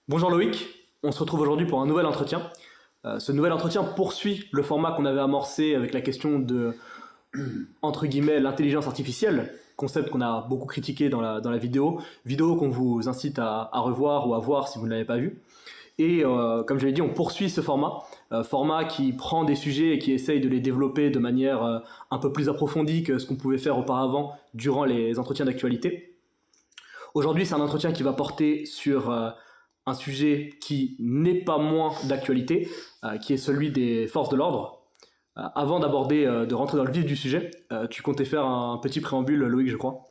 Bonjour Loïc, on se retrouve aujourd'hui pour un nouvel entretien. Ce nouvel entretien poursuit le format qu'on avait amorcé avec la question de, entre guillemets, l'intelligence artificielle, concept qu'on a beaucoup critiqué dans la vidéo qu'on vous incite à revoir ou à voir si vous ne l'avez pas vu. Et comme je l'ai dit, on poursuit ce format qui prend des sujets et qui essaye de les développer de manière un peu plus approfondie que ce qu'on pouvait faire auparavant durant les entretiens d'actualité. Aujourd'hui, c'est un entretien qui va porter sur un sujet qui n'est pas moins d'actualité, qui est celui des forces de l'ordre. Avant de rentrer dans le vif du sujet, tu comptais faire un petit préambule, Loïc, je crois.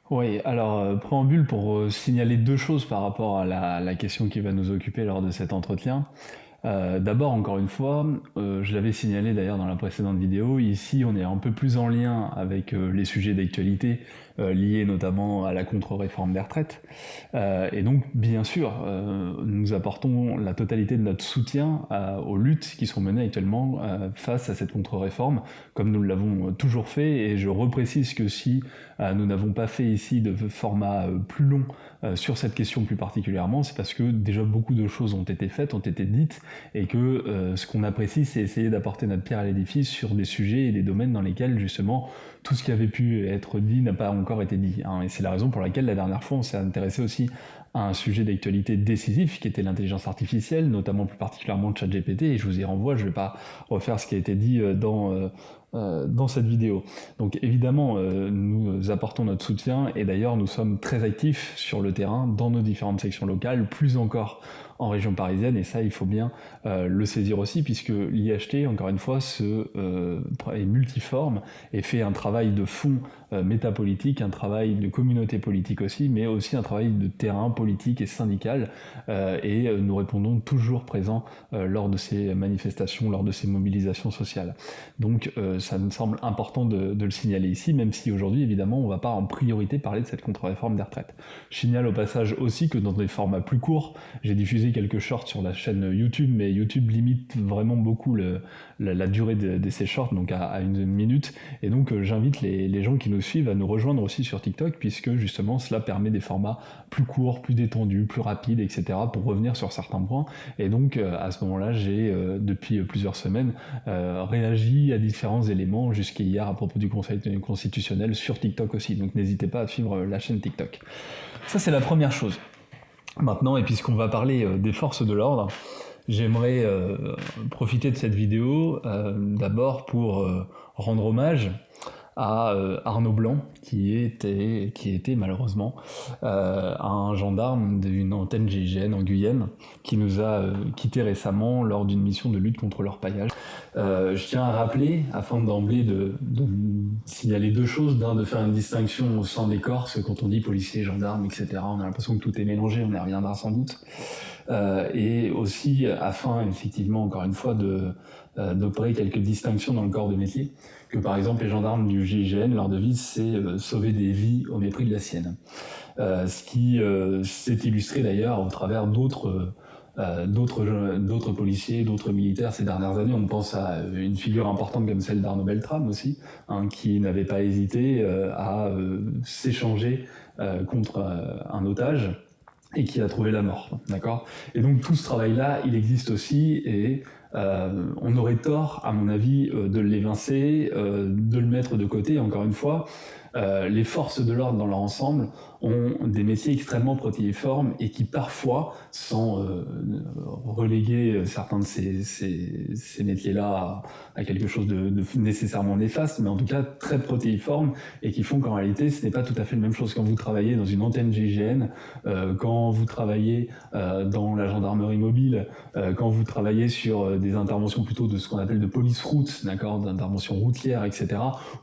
Oui, alors préambule pour signaler deux choses par rapport à la question qui va nous occuper lors de cet entretien. D'abord, encore une fois, je l'avais signalé d'ailleurs dans la précédente vidéo, ici on est un peu plus en lien avec les sujets d'actualité liés notamment à la contre-réforme des retraites. Et donc, bien sûr, nous apportons la totalité de notre soutien aux luttes qui sont menées actuellement face à cette contre-réforme, comme nous l'avons toujours fait. Et je reprécise que si nous n'avons pas fait ici de format plus long sur cette question plus particulièrement, c'est parce que déjà beaucoup de choses ont été faites, ont été dites, et que ce qu'on apprécie, c'est essayer d'apporter notre pierre à l'édifice sur des sujets et des domaines dans lesquels justement tout ce qui avait pu être dit n'a pas encore été dit. Et c'est la raison pour laquelle la dernière fois on s'est intéressé aussi à un sujet d'actualité décisif qui était l'intelligence artificielle, notamment plus particulièrement ChatGPT, et je vous y renvoie, je ne vais pas refaire ce qui a été dit dans cette vidéo. Donc évidemment, nous apportons notre soutien, et d'ailleurs nous sommes très actifs sur le terrain, dans nos différentes sections locales, plus encore en région parisienne, et ça il faut bien le saisir aussi, puisque l'IHT, encore une fois, est multiforme et fait un travail de fond métapolitique, un travail de communauté politique aussi, mais aussi un travail de terrain politique et syndical, et nous répondons toujours présents lors de ces manifestations, lors de ces mobilisations sociales. Donc ça me semble important de le signaler ici, même si aujourd'hui, évidemment, on ne va pas en priorité parler de cette contre-réforme des retraites. Je signale au passage aussi que dans des formats plus courts, j'ai diffusé quelques shorts sur la chaîne YouTube, mais YouTube limite vraiment beaucoup la durée de ces shorts, donc à 1 minute, et donc j'invite les gens qui nous suivent à nous rejoindre aussi sur TikTok, puisque justement cela permet des formats plus courts, plus détendus, plus rapides, etc., pour revenir sur certains points. Et donc à ce moment-là, j'ai depuis plusieurs semaines réagi à différents éléments jusqu'à hier à propos du Conseil constitutionnel sur TikTok aussi, donc n'hésitez pas à suivre la chaîne TikTok. Ça, c'est la première chose. Maintenant, et puisqu'on va parler des forces de l'ordre, j'aimerais profiter de cette vidéo d'abord pour rendre hommage à Arnaud Blanc, qui était malheureusement un gendarme d'une antenne GIGN en Guyane, qui nous a quittés récemment lors d'une mission de lutte contre l'orpaillage. Je tiens à rappeler, afin d'emblée de signaler deux choses. D'un, de faire une distinction au sein des corps, parce que quand on dit policiers, gendarmes, etc., on a l'impression que tout est mélangé, on y reviendra sans doute. Et aussi, afin, effectivement, encore une fois, d'opérer quelques distinctions dans le corps de métier, que par exemple les gendarmes du GIGN, leur devise c'est sauver des vies au mépris de la sienne. Ce qui s'est illustré d'ailleurs au travers d'autres policiers, d'autres militaires ces dernières années. On pense à une figure importante comme celle d'Arnaud Beltrame aussi, qui n'avait pas hésité à s'échanger contre un otage et qui a trouvé la mort, d'accord ? Et donc tout ce travail-là, il existe aussi, et on aurait tort, à mon avis, de l'évincer, de le mettre de côté. Encore une fois, les forces de l'ordre dans leur ensemble ont des métiers extrêmement protéiformes et qui parfois, sans reléguer certains de ces métiers-là à quelque chose de nécessairement néfaste, mais en tout cas très protéiformes, et qui font qu'en réalité ce n'est pas tout à fait la même chose quand vous travaillez dans une antenne GIGN, quand vous travaillez dans la gendarmerie mobile, quand vous travaillez sur des interventions plutôt de ce qu'on appelle de police route, d'accord, d'intervention routière, etc.,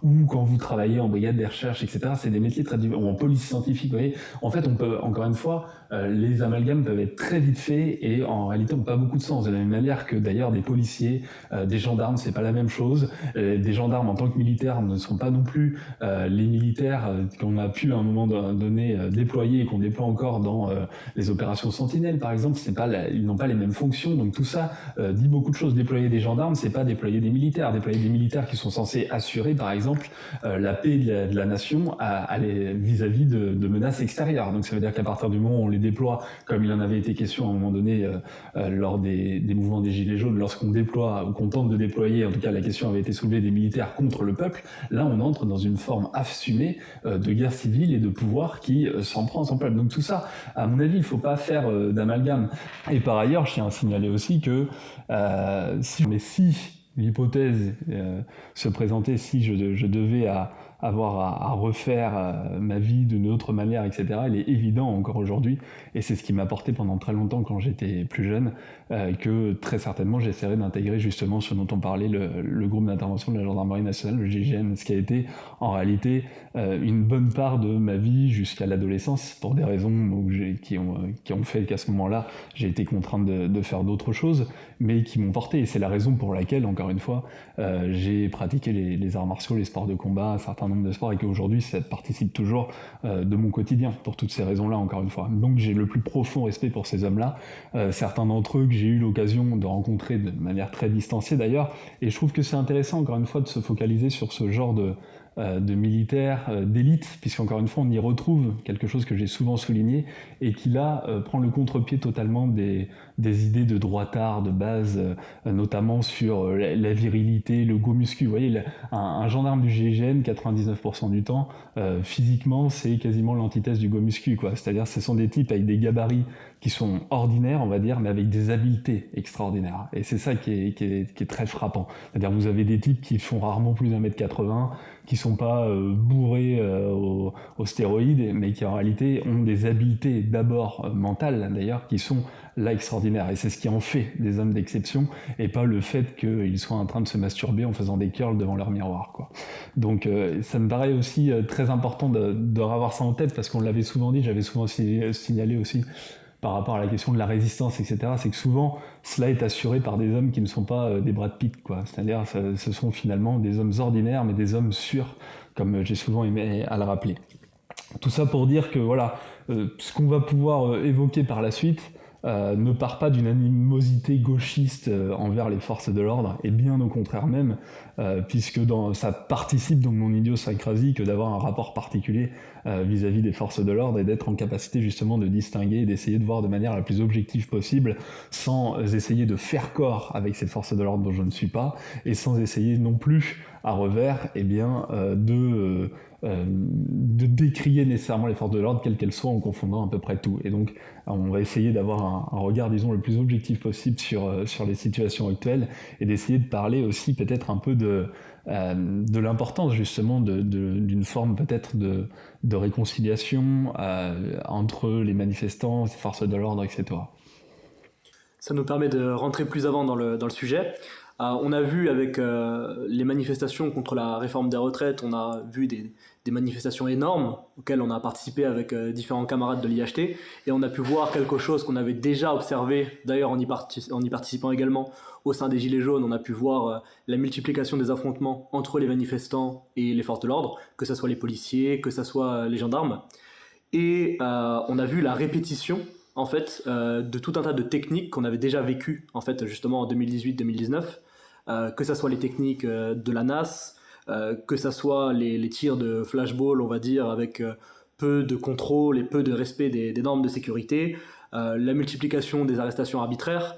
ou quand vous travaillez en brigade des recherches, etc. C'est des métiers très différents, ou en police scientifique, vous voyez. En fait, on peut, encore une fois, les amalgames peuvent être très vite faits et en réalité n'ont pas beaucoup de sens. De la même manière que d'ailleurs des policiers, des gendarmes, c'est pas la même chose. Des gendarmes en tant que militaires ne sont pas non plus les militaires qu'on a pu à un moment donné déployer et qu'on déploie encore dans les opérations Sentinelle, par exemple. Ils n'ont pas les mêmes fonctions, donc tout ça dit beaucoup beaucoup de choses. Déployer des gendarmes, c'est pas déployer des militaires. Déployer des militaires qui sont censés assurer, par exemple, la paix de la nation vis-à-vis de menaces extérieures. Donc ça veut dire qu'à partir du moment où on les déploie, comme il en avait été question à un moment donné lors des mouvements des Gilets jaunes, lorsqu'on déploie ou qu'on tente de déployer, en tout cas la question avait été soulevée, des militaires contre le peuple, là on entre dans une forme assumée de guerre civile et de pouvoir qui s'en prend à son peuple. Donc tout ça, à mon avis, il ne faut pas faire d'amalgame. Et par ailleurs, je tiens à signaler aussi que si l'hypothèse se présentait, si je devais avoir à refaire ma vie d'une autre manière, etc., il est évident encore aujourd'hui, et c'est ce qui m'a porté pendant très longtemps quand j'étais plus jeune, que très certainement j'essaierai d'intégrer justement ce dont on parlait, le groupe d'intervention de la gendarmerie nationale, le GIGN, ce qui a été en réalité une bonne part de ma vie jusqu'à l'adolescence, pour des raisons qui ont fait qu'à ce moment-là, j'ai été contraint de faire d'autres choses, mais qui m'ont porté, et c'est la raison pour laquelle, encore une fois, j'ai pratiqué les arts martiaux, les sports de combat, un certain nombre de sports, et qu'aujourd'hui ça participe toujours de mon quotidien, pour toutes ces raisons-là, encore une fois. Donc j'ai le plus profond respect pour ces hommes-là, certains d'entre eux que j'ai eu l'occasion de rencontrer de manière très distanciée d'ailleurs, et je trouve que c'est intéressant, encore une fois, de se focaliser sur ce genre de militaires d'élite, puisqu'encore une fois on y retrouve quelque chose que j'ai souvent souligné et qui là prend le contre-pied totalement des idées de droitard de base, notamment sur la virilité, le go muscu. Vous voyez, un gendarme du GIGN, 99% du temps, physiquement c'est quasiment l'antithèse du go muscu, quoi. C'est-à-dire ce sont des types avec des gabarits qui sont ordinaires, on va dire, mais avec des habiletés extraordinaires. Et c'est ça qui est très frappant. C'est-à-dire vous avez des types qui font rarement plus d'1m80, qui sont pas bourrés aux stéroïdes, mais qui en réalité ont des habiletés d'abord mentales d'ailleurs, qui sont là extraordinaires. Et c'est ce qui en fait des hommes d'exception, et pas le fait qu'ils soient en train de se masturber en faisant des curls devant leur miroir, quoi. Donc ça me paraît aussi très important de revoir ça en tête, parce qu'on l'avait souvent dit, j'avais souvent signalé aussi, par rapport à la question de la résistance, etc., c'est que souvent, cela est assuré par des hommes qui ne sont pas des Brad Pitt, quoi. C'est-à-dire, ce sont finalement des hommes ordinaires, mais des hommes sûrs, comme j'ai souvent aimé à le rappeler. Tout ça pour dire que, voilà, ce qu'on va pouvoir évoquer par la suite ne part pas d'une animosité gauchiste envers les forces de l'ordre, et bien au contraire même, puisque ça participe donc mon idiosynkrasie que d'avoir un rapport particulier vis-à-vis des forces de l'ordre, et d'être en capacité justement de distinguer et d'essayer de voir de manière la plus objective possible, sans essayer de faire corps avec ces forces de l'ordre dont je ne suis pas, et sans essayer non plus à revers de décrier nécessairement les forces de l'ordre quelles qu'elles soient, en confondant à peu près tout. Et donc on va essayer d'avoir un regard, disons, le plus objectif possible sur les situations actuelles, et d'essayer de parler aussi peut-être un peu de l'importance justement d'une forme peut-être de réconciliation entre les manifestants, les forces de l'ordre, etc. Ça nous permet de rentrer plus avant dans le sujet. On a vu avec les manifestations contre la réforme des retraites, on a vu des manifestations énormes auxquelles on a participé avec différents camarades de l'IHT, et on a pu voir quelque chose qu'on avait déjà observé, d'ailleurs en y participant également au sein des Gilets jaunes. On a pu voir la multiplication des affrontements entre les manifestants et les forces de l'ordre, que ce soit les policiers, que ce soit les gendarmes, et on a vu la répétition en fait de tout un tas de techniques qu'on avait déjà vécues en fait justement en 2018-2019, que ça soit les techniques de la NAS, que ça soit les tirs de flashball, on va dire, avec peu de contrôle et peu de respect des normes de sécurité, la multiplication des arrestations arbitraires,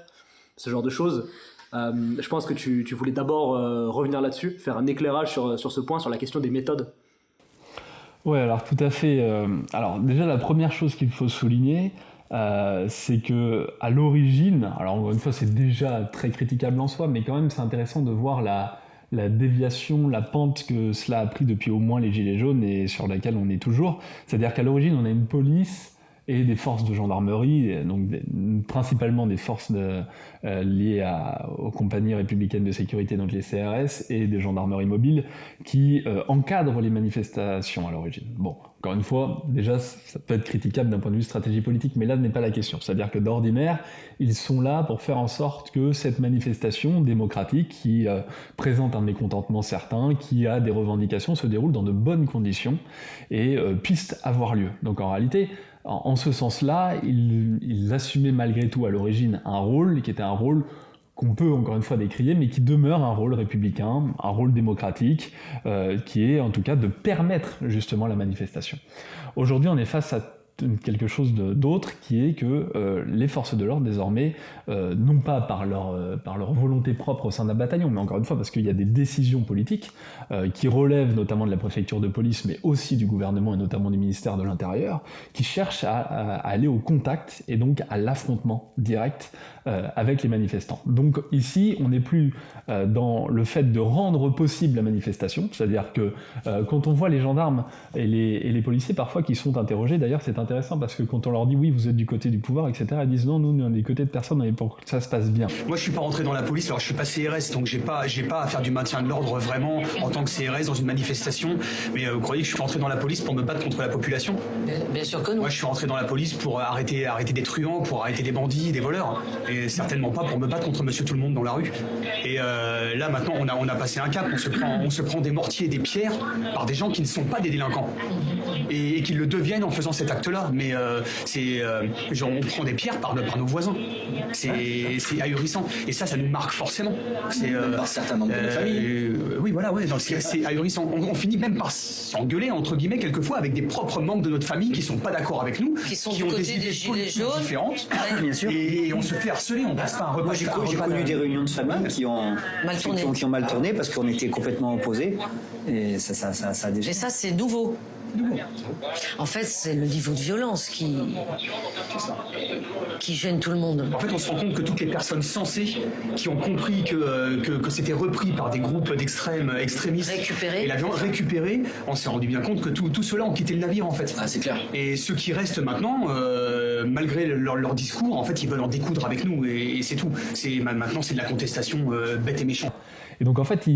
ce genre de choses. Je pense que tu voulais d'abord revenir là-dessus, faire un éclairage sur ce point, sur la question des méthodes. Ouais, alors tout à fait. Alors déjà, la première chose qu'il faut souligner, c'est que à l'origine, alors encore une fois c'est déjà très critiquable en soi, mais quand même c'est intéressant de voir la déviation, la pente que cela a pris depuis au moins les Gilets jaunes, et sur laquelle on est toujours. C'est-à-dire qu'à l'origine on a une police et des forces de gendarmerie, donc principalement des forces liées aux compagnies républicaines de sécurité, donc les CRS, et des gendarmeries mobiles qui encadrent les manifestations à l'origine. Bon, encore une fois, déjà ça peut être critiquable d'un point de vue stratégie politique, mais là ce n'est pas la question. C'est-à-dire que d'ordinaire, ils sont là pour faire en sorte que cette manifestation démocratique qui présente un mécontentement certain, qui a des revendications, se déroule dans de bonnes conditions et puisse avoir lieu. Donc en réalité, en ce sens-là, ils assumaient malgré tout à l'origine un rôle qui était un rôle qu'on peut encore une fois décrier, mais qui demeure un rôle républicain, un rôle démocratique, qui est en tout cas de permettre justement la manifestation. Aujourd'hui, on est face à quelque chose d'autre, qui est que les forces de l'ordre désormais, non pas par leur volonté propre au sein d'un bataillon, mais encore une fois parce qu'il y a des décisions politiques qui relèvent notamment de la préfecture de police, mais aussi du gouvernement et notamment du ministère de l'Intérieur, qui cherchent à aller au contact et donc à l'affrontement direct avec les manifestants. Donc ici, on n'est plus dans le fait de rendre possible la manifestation, c'est-à-dire que quand on voit les gendarmes et les policiers parfois qui sont interrogés, d'ailleurs c'est intéressant parce que quand on leur dit oui vous êtes du côté du pouvoir, etc., ils disent non, nous on est du côté de personne, on est pour que ça se passe bien. Moi je suis pas rentré dans la police, alors je suis pas CRS, donc j'ai pas à faire du maintien de l'ordre vraiment en tant que CRS dans une manifestation, mais vous croyez que je suis rentré dans la police pour me battre contre la population? Bien sûr que non. Moi je suis rentré dans la police pour arrêter des truands, pour arrêter des bandits, des voleurs, et certainement pas pour me battre contre monsieur tout le monde dans la rue. Et là maintenant on a passé un cap, on se prend des mortiers et des pierres par des gens qui ne sont pas des délinquants et qui le deviennent en faisant cet acte-là, mais genre on prend des pierres par nos voisins. C'est ahurissant et ça nous marque forcément. Par certains membres de notre famille. Oui voilà, ouais, c'est ahurissant. On finit même par s'engueuler entre guillemets quelquefois avec des propres membres de notre famille qui sont pas d'accord avec nous, qui ont des idées politiques différentes, bien sûr. et on se fait harceler, on passe pas un repas. Moi j'ai connu des réunions de famille qui ont mal tourné parce qu'on était complètement opposés et ça a déjà. Et ça c'est nouveau. En fait, c'est le niveau de violence qui gêne tout le monde. En fait, on se rend compte que toutes les personnes sensées qui ont compris que c'était repris par des groupes extrémistes récupérés, et l'avion récupéré, on s'est rendu bien compte que tout ceux-là ont quitté le navire en fait. Ah, c'est clair. Et ceux qui restent maintenant, malgré leur discours, en fait, ils veulent en découdre avec nous et c'est tout. Maintenant, c'est de la contestation bête et méchante. Et donc en fait,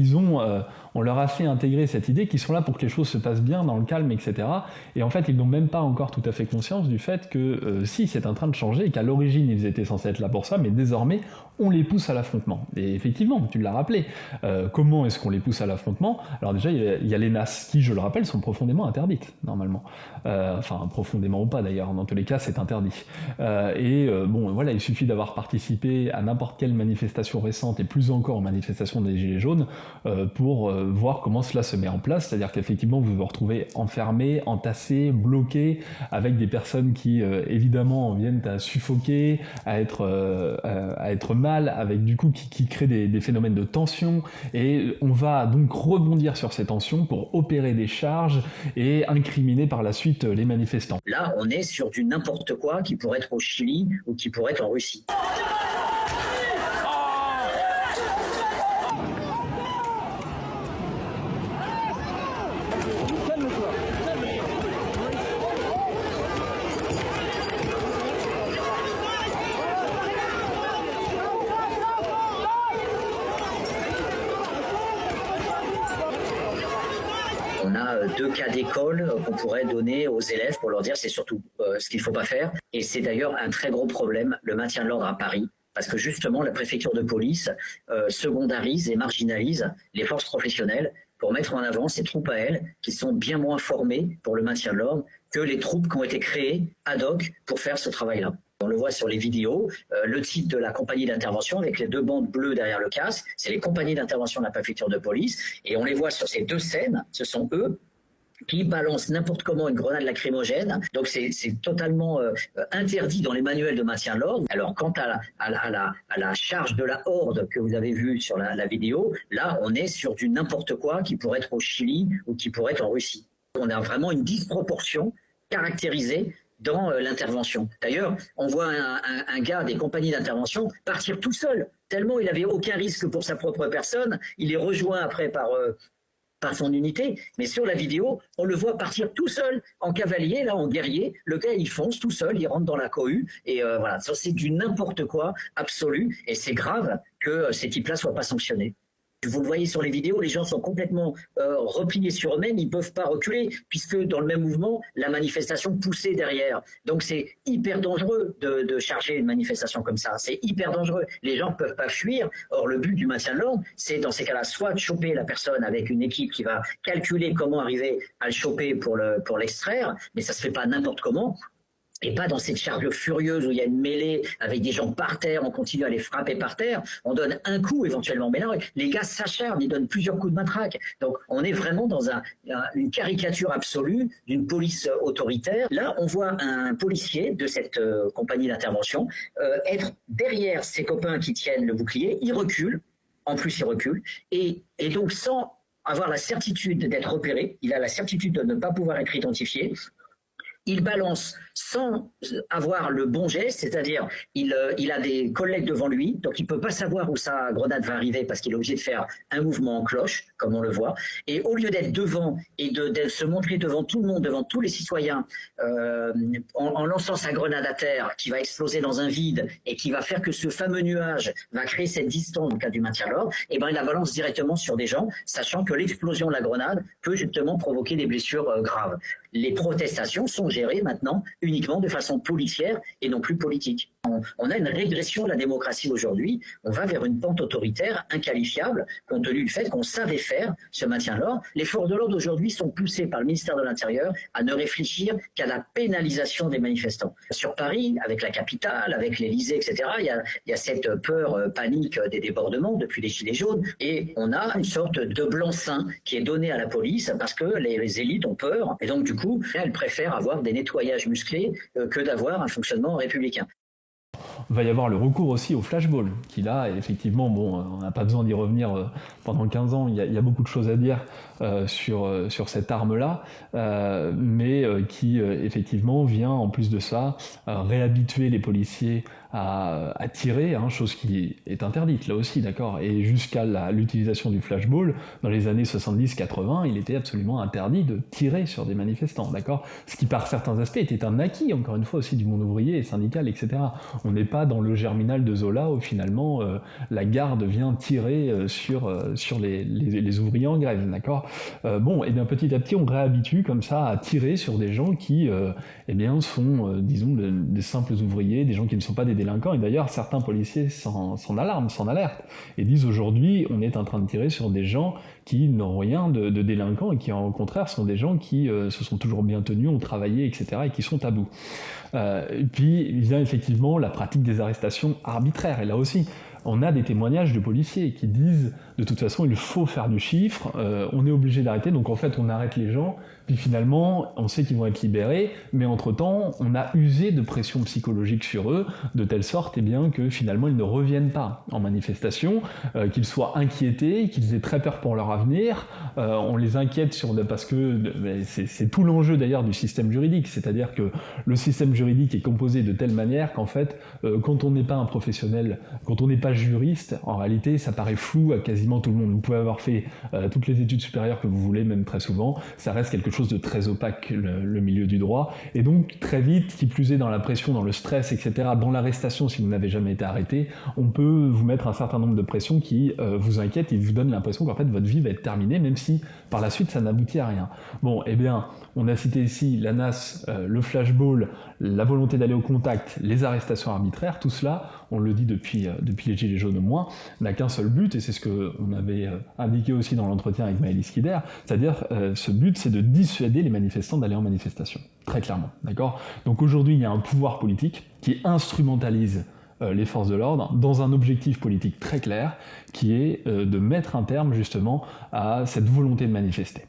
on leur a fait intégrer cette idée qu'ils sont là pour que les choses se passent bien, dans le calme, etc. Et en fait, ils n'ont même pas encore tout à fait conscience du fait que si, c'est en train de changer et qu'à l'origine, ils étaient censés être là pour ça, mais désormais, on les pousse à l'affrontement. Et effectivement, tu l'as rappelé, comment est-ce qu'on les pousse à l'affrontement? Alors déjà, il y a les NAS qui, je le rappelle, sont profondément interdites, normalement. Enfin, profondément ou pas d'ailleurs, dans tous les cas, c'est interdit. Bon, voilà, il suffit d'avoir participé à n'importe quelle manifestation récente, et plus encore aux manifestations des Gilets jaunes, pour voir comment cela se met en place, c'est-à-dire qu'effectivement vous vous retrouvez enfermés, entassés, bloqués, avec des personnes qui évidemment viennent à suffoquer, à être mal, avec du coup qui créent des phénomènes de tension, et on va donc rebondir sur ces tensions pour opérer des charges et incriminer par la suite les manifestants. Là, on est sur du n'importe quoi qui pourrait être au Chili ou qui pourrait être en Russie. On a 2 cas d'école qu'on pourrait donner aux élèves pour leur dire c'est surtout ce qu'il ne faut pas faire. Et c'est d'ailleurs un très gros problème, le maintien de l'ordre à Paris, parce que justement la préfecture de police secondarise et marginalise les forces professionnelles pour mettre en avant ces troupes à elles qui sont bien moins formées pour le maintien de l'ordre que les troupes qui ont été créées ad hoc pour faire ce travail-là. On le voit sur les vidéos, le titre de la compagnie d'intervention avec les 2 bandes bleues derrière le casque, c'est les compagnies d'intervention de la préfecture de police, et on les voit sur ces 2 scènes, ce sont eux qui balancent n'importe comment une grenade lacrymogène, donc c'est totalement interdit dans les manuels de maintien de l'ordre. Alors quant à la charge de la horde que vous avez vue sur la vidéo, là on est sur du n'importe quoi qui pourrait être au Chili ou qui pourrait être en Russie. On a vraiment une disproportion caractérisée dans l'intervention. D'ailleurs, on voit un gars des compagnies d'intervention partir tout seul, tellement il n'avait aucun risque pour sa propre personne. Il est rejoint après par son unité, mais sur la vidéo, on le voit partir tout seul, en cavalier, là, en guerrier. Le gars, il fonce tout seul, il rentre dans la cohue, et voilà. Ça, c'est du n'importe quoi absolu, et c'est grave que ces types-là soient pas sanctionnés. Vous le voyez sur les vidéos, les gens sont complètement repliés sur eux-mêmes, ils ne peuvent pas reculer, puisque dans le même mouvement, la manifestation poussait derrière. Donc c'est hyper dangereux de charger une manifestation comme ça, c'est hyper dangereux. Les gens ne peuvent pas fuir, or le but du maintien de l'ordre, c'est dans ces cas-là, soit de choper la personne avec une équipe qui va calculer comment arriver à le choper pour l'extraire, mais ça ne se fait pas n'importe comment. et pas dans cette charge furieuse où il y a une mêlée avec des gens par terre, on continue à les frapper par terre, on donne un coup éventuellement. Mais là, les gars s'acharnent, ils donnent plusieurs coups de matraque. Donc, on est vraiment dans une caricature absolue d'une police autoritaire. Là, on voit un policier de cette compagnie d'intervention être derrière ses copains qui tiennent le bouclier. Il recule, en plus il recule, et donc sans avoir la certitude d'être repéré, il a la certitude de ne pas pouvoir être identifié. Il balance sans avoir le bon geste, c'est-à-dire il a des collègues devant lui, donc il ne peut pas savoir où sa grenade va arriver parce qu'il est obligé de faire un mouvement en cloche, comme on le voit. Et au lieu d'être devant et de se montrer devant tout le monde, devant tous les citoyens, en lançant sa grenade à terre qui va exploser dans un vide et qui va faire que ce fameux nuage va créer cette distance dans le cas du maintien de l'ordre, et ben il la balance directement sur des gens, sachant que l'explosion de la grenade peut justement provoquer des blessures graves. Les protestations sont gérées maintenant uniquement de façon policière et non plus politique. On a une régression de la démocratie aujourd'hui. On va vers une pente autoritaire inqualifiable, compte tenu du fait qu'on savait faire ce maintien de l'ordre. Les forces de l'ordre aujourd'hui sont poussées par le ministère de l'Intérieur à ne réfléchir qu'à la pénalisation des manifestants. Sur Paris, avec la capitale, avec l'Élysée, etc., il y a cette peur, panique des débordements depuis les Gilets jaunes. Et on a une sorte de blanc-seing qui est donné à la police parce que les élites ont peur. Et donc, du coup, elles préfèrent avoir des nettoyages musclés que d'avoir un fonctionnement républicain. Il va y avoir le recours aussi au flashball, qui là, effectivement, bon, on n'a pas besoin d'y revenir pendant 15 ans, il y a beaucoup de choses à dire sur cette arme-là, mais qui, effectivement, vient, en plus de ça, réhabituer les policiers à tirer, hein, chose qui est interdite là aussi, d'accord, et jusqu'à l'utilisation du flashball, dans les années 70-80, il était absolument interdit de tirer sur des manifestants, d'accord, ce qui par certains aspects était un acquis, encore une fois aussi, du monde ouvrier et syndical, etc. On n'est pas dans le Germinal de Zola où finalement la garde vient tirer sur les ouvriers en grève, d'accord. Bon, et bien petit à petit on réhabitue comme ça à tirer sur des gens qui eh bien sont, disons, des simples ouvriers, des gens qui ne sont pas des délinquants, et d'ailleurs certains policiers s'en alarment, s'en alertent, et disent aujourd'hui on est en train de tirer sur des gens qui n'ont rien de délinquants et qui au contraire sont des gens qui se sont toujours bien tenus, ont travaillé, etc. et qui sont à bout. Et puis il vient effectivement la pratique des arrestations arbitraires, et là aussi on a des témoignages de policiers qui disent de toute façon il faut faire du chiffre, on est obligé d'arrêter, donc en fait on arrête les gens, puis finalement on sait qu'ils vont être libérés, mais entre-temps on a usé de pression psychologique sur eux, de telle sorte eh bien, que finalement ils ne reviennent pas en manifestation, qu'ils soient inquiétés, qu'ils aient très peur pour leur avenir, on les inquiète parce que c'est tout l'enjeu d'ailleurs du système juridique, c'est-à-dire que le système juridique est composé de telle manière qu'en fait quand on n'est pas un professionnel, quand on n'est pas juriste, en réalité ça paraît flou à quasiment tout le monde. Vous pouvez avoir fait toutes les études supérieures que vous voulez, même très souvent, ça reste quelque chose de très opaque, le milieu du droit, et donc très vite, qui plus est dans la pression, dans le stress, etc., dans l'arrestation, si vous n'avez jamais été arrêté, on peut vous mettre un certain nombre de pressions qui vous inquiètent et vous donnent l'impression qu'en fait votre vie va être terminée, même si par la suite ça n'aboutit à rien. Bon, eh bien, on a cité ici l'ANAS, le flashball, la volonté d'aller au contact, les arrestations arbitraires, tout cela, on le dit depuis les Gilets jaunes au moins, n'a qu'un seul but, et c'est ce qu'on avait indiqué aussi dans l'entretien avec Maëlys Kider, c'est-à-dire ce but c'est de dissuader les manifestants d'aller en manifestation, très clairement, d'accord. Donc aujourd'hui il y a un pouvoir politique qui instrumentalise les forces de l'ordre dans un objectif politique très clair, qui est de mettre un terme justement à cette volonté de manifester.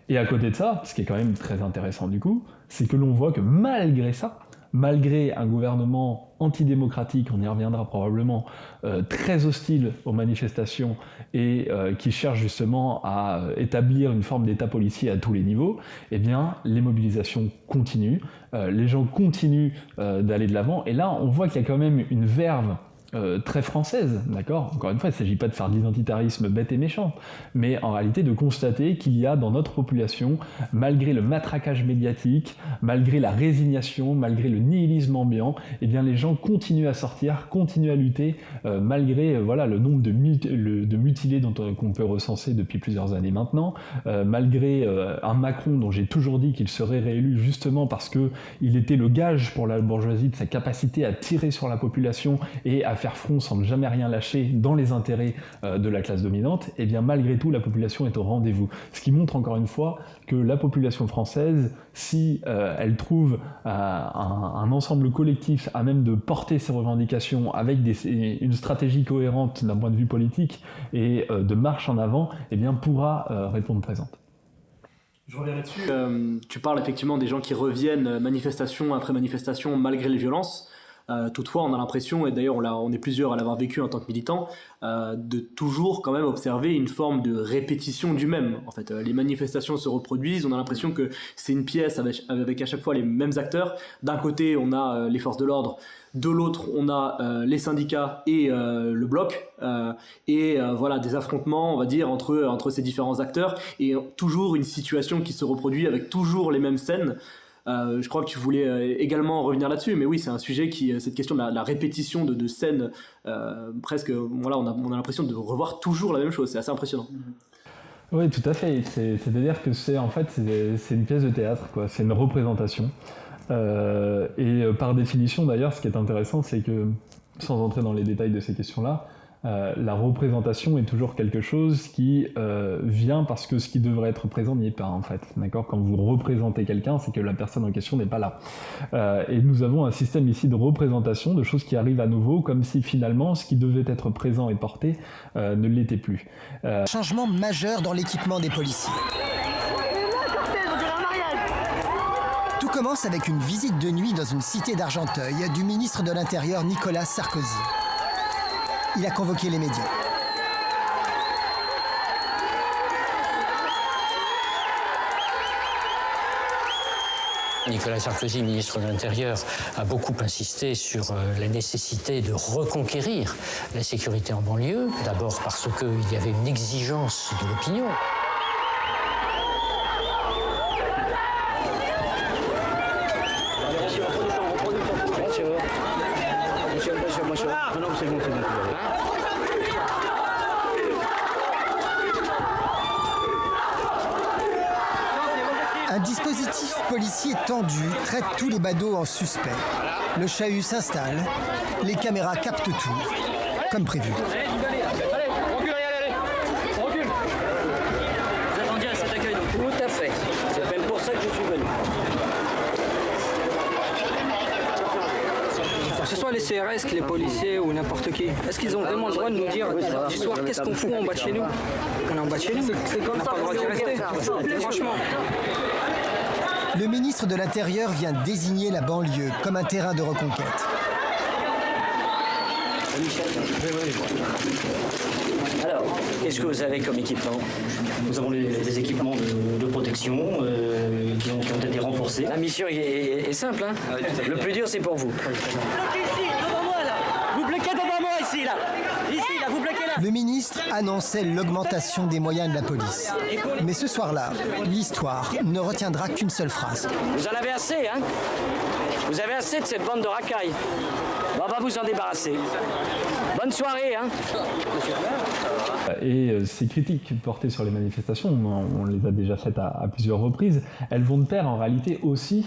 Et à côté de ça, ce qui est quand même très intéressant du coup, c'est que l'on voit que malgré ça, malgré un gouvernement antidémocratique, on y reviendra probablement, très hostile aux manifestations et qui cherche justement à établir une forme d'état policier à tous les niveaux, eh bien les mobilisations continuent, les gens continuent d'aller de l'avant, et là on voit qu'il y a quand même une verve très française, d'accord ? Encore une fois, il ne s'agit pas de faire de l'identitarisme bête et méchant, mais en réalité de constater qu'il y a dans notre population, malgré le matraquage médiatique, malgré la résignation, malgré le nihilisme ambiant, eh bien les gens continuent à sortir, continuent à lutter, malgré voilà, le nombre de mutilés qu'on peut recenser depuis plusieurs années maintenant, malgré un Macron dont j'ai toujours dit qu'il serait réélu justement parce qu'il était le gage pour la bourgeoisie de sa capacité à tirer sur la population et à faire front sans ne jamais rien lâcher dans les intérêts de la classe dominante, et bien malgré tout la population est au rendez-vous. Ce qui montre encore une fois que la population française, si elle trouve un ensemble collectif à même de porter ses revendications avec une stratégie cohérente d'un point de vue politique et de marche en avant, eh bien pourra répondre présente. Je reviens là-dessus. Tu parles effectivement des gens qui reviennent manifestation après manifestation malgré les violences. Toutefois, on a l'impression, et d'ailleurs on est plusieurs à l'avoir vécu en tant que militant, de toujours quand même observer une forme de répétition du même. En fait, les manifestations se reproduisent, on a l'impression que c'est une pièce avec à chaque fois les mêmes acteurs. D'un côté, on a les forces de l'ordre, de l'autre, on a les syndicats et le bloc, voilà, des affrontements, on va dire, entre ces différents acteurs, et toujours une situation qui se reproduit avec toujours les mêmes scènes. Je crois que tu voulais également revenir là-dessus, mais oui, c'est un sujet cette question de la répétition de scènes, presque, voilà, on a l'impression de revoir toujours la même chose, c'est assez impressionnant. Oui, tout à fait, c'est-à-dire que c'est une pièce de théâtre, quoi. C'est une représentation, et par définition d'ailleurs, ce qui est intéressant, c'est que, sans entrer dans les détails de ces questions-là, la représentation est toujours quelque chose qui vient parce que ce qui devrait être présent n'y est pas, en fait. D'accord ? Quand vous représentez quelqu'un, c'est que la personne en question n'est pas là. Et nous avons un système ici de représentation, de choses qui arrivent à nouveau, comme si finalement ce qui devait être présent et porté ne l'était plus. Changement majeur dans l'équipement des policiers. Tout commence avec une visite de nuit dans une cité d'Argenteuil du ministre de l'Intérieur Nicolas Sarkozy. Il a convoqué les médias. Nicolas Sarkozy, ministre de l'Intérieur, a beaucoup insisté sur la nécessité de reconquérir la sécurité en banlieue. D'abord parce qu'il y avait une exigence de l'opinion. Un dispositif policier tendu traite tous les badauds en suspect. Le chahut s'installe, les caméras captent tout, comme prévu. Vous attendiez à cet accueil donc. Tout à fait. C'est même pour ça que je suis venu. Que ce soit les CRS, les policiers ou n'importe qui, est-ce qu'ils ont vraiment le droit de nous dire du soir qu'est-ce qu'on fout en bas de chez nous? On est en bas de chez nous, on n'a pas le droit d'y rester, franchement. Le ministre de l'Intérieur vient désigner la banlieue comme un terrain de reconquête. Alors, qu'est-ce que vous avez comme équipement? Nous avons des équipements de protection qui ont été renforcés. La mission est simple, hein. Le plus dur, c'est pour vous. Bloquez ici, devant moi, là. Vous bloquez devant moi, ici, là. Ici, là, vous bloquez là. Le ministre annonçait l'augmentation des moyens de la police. Mais ce soir-là, l'histoire ne retiendra qu'une seule phrase. Vous en avez assez, hein. Vous avez assez de cette bande de racailles. On va vous en débarrasser. Bonne soirée, hein. Et ces critiques portées sur les manifestations, on les a déjà faites à plusieurs reprises, elles vont de pair en réalité aussi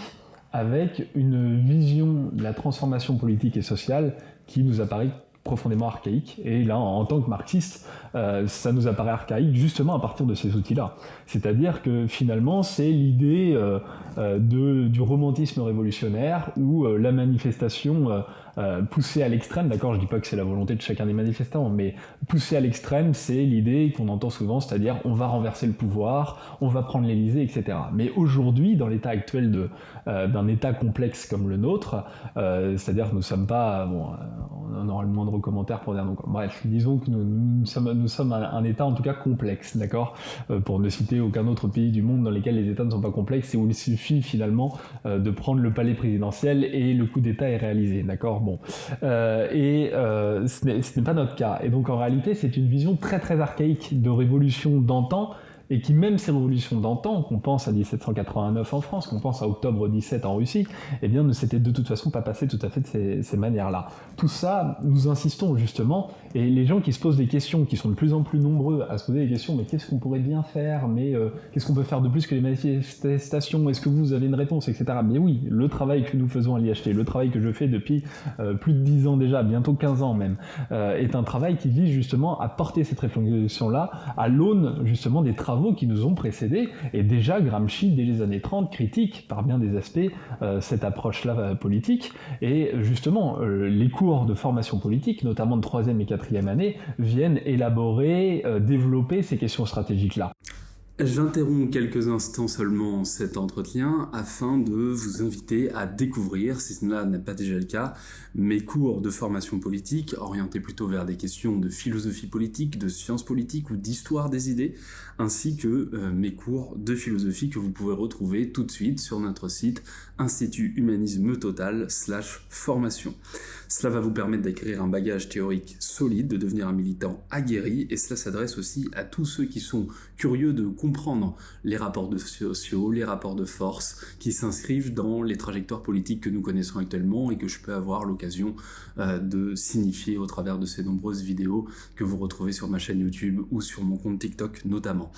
avec une vision de la transformation politique et sociale qui nous apparaît profondément archaïque. Et là, en tant que marxiste, ça nous apparaît archaïque justement à partir de ces outils-là. C'est-à-dire que finalement, c'est l'idée du romantisme révolutionnaire où la manifestation poussée à l'extrême, d'accord, je dis pas que c'est la volonté de chacun des manifestants, mais poussée à l'extrême, c'est l'idée qu'on entend souvent, c'est-à-dire on va renverser le pouvoir, on va prendre l'Élysée, etc. Mais aujourd'hui, dans l'état actuel d'un État complexe comme le nôtre, c'est-à-dire que nous ne sommes pas, bon, on aura le moindre commentaire pour dire donc, bref, disons que nous sommes un État en tout cas complexe, d'accord, pour ne citer aucun autre pays du monde dans lequel les États ne sont pas complexes et où il suffit finalement de prendre le palais présidentiel et le coup d'État est réalisé, d'accord. Bon, ce n'est pas notre cas. Et donc en réalité, c'est une vision très très archaïque de révolution d'antan et qui, même ces révolutions d'antan, qu'on pense à 1789 en France, qu'on pense à octobre 17 en Russie, eh bien, ne s'étaient de toute façon pas passées tout à fait de ces manières-là. Tout ça, nous insistons justement, et les gens qui se posent des questions, qui sont de plus en plus nombreux à se poser des questions, mais qu'est-ce qu'on pourrait bien faire, mais qu'est-ce qu'on peut faire de plus que les manifestations, est-ce que vous avez une réponse, etc. Mais oui, le travail que nous faisons à l'IHT, le travail que je fais depuis plus de 10 ans déjà, bientôt 15 ans même, est un travail qui vise justement à porter cette réflexion-là à l'aune justement des travaux qui nous ont précédés, et déjà Gramsci, dès les années 30, critique par bien des aspects cette approche-là politique, et justement les cours de formation politique, notamment de 3e et 4e année, viennent élaborer, développer ces questions stratégiques-là. J'interromps quelques instants seulement cet entretien afin de vous inviter à découvrir, si cela n'est pas déjà le cas, mes cours de formation politique orientés plutôt vers des questions de philosophie politique, de sciences politiques ou d'histoire des idées, ainsi que mes cours de philosophie que vous pouvez retrouver tout de suite sur notre site Institut Humanisme Total/formation. Cela va vous permettre d'acquérir un bagage théorique solide, de devenir un militant aguerri, et cela s'adresse aussi à tous ceux qui sont curieux de comprendre les rapports sociaux, les rapports de force qui s'inscrivent dans les trajectoires politiques que nous connaissons actuellement et que je peux avoir l'occasion de signifier au travers de ces nombreuses vidéos que vous retrouvez sur ma chaîne YouTube ou sur mon compte TikTok notamment.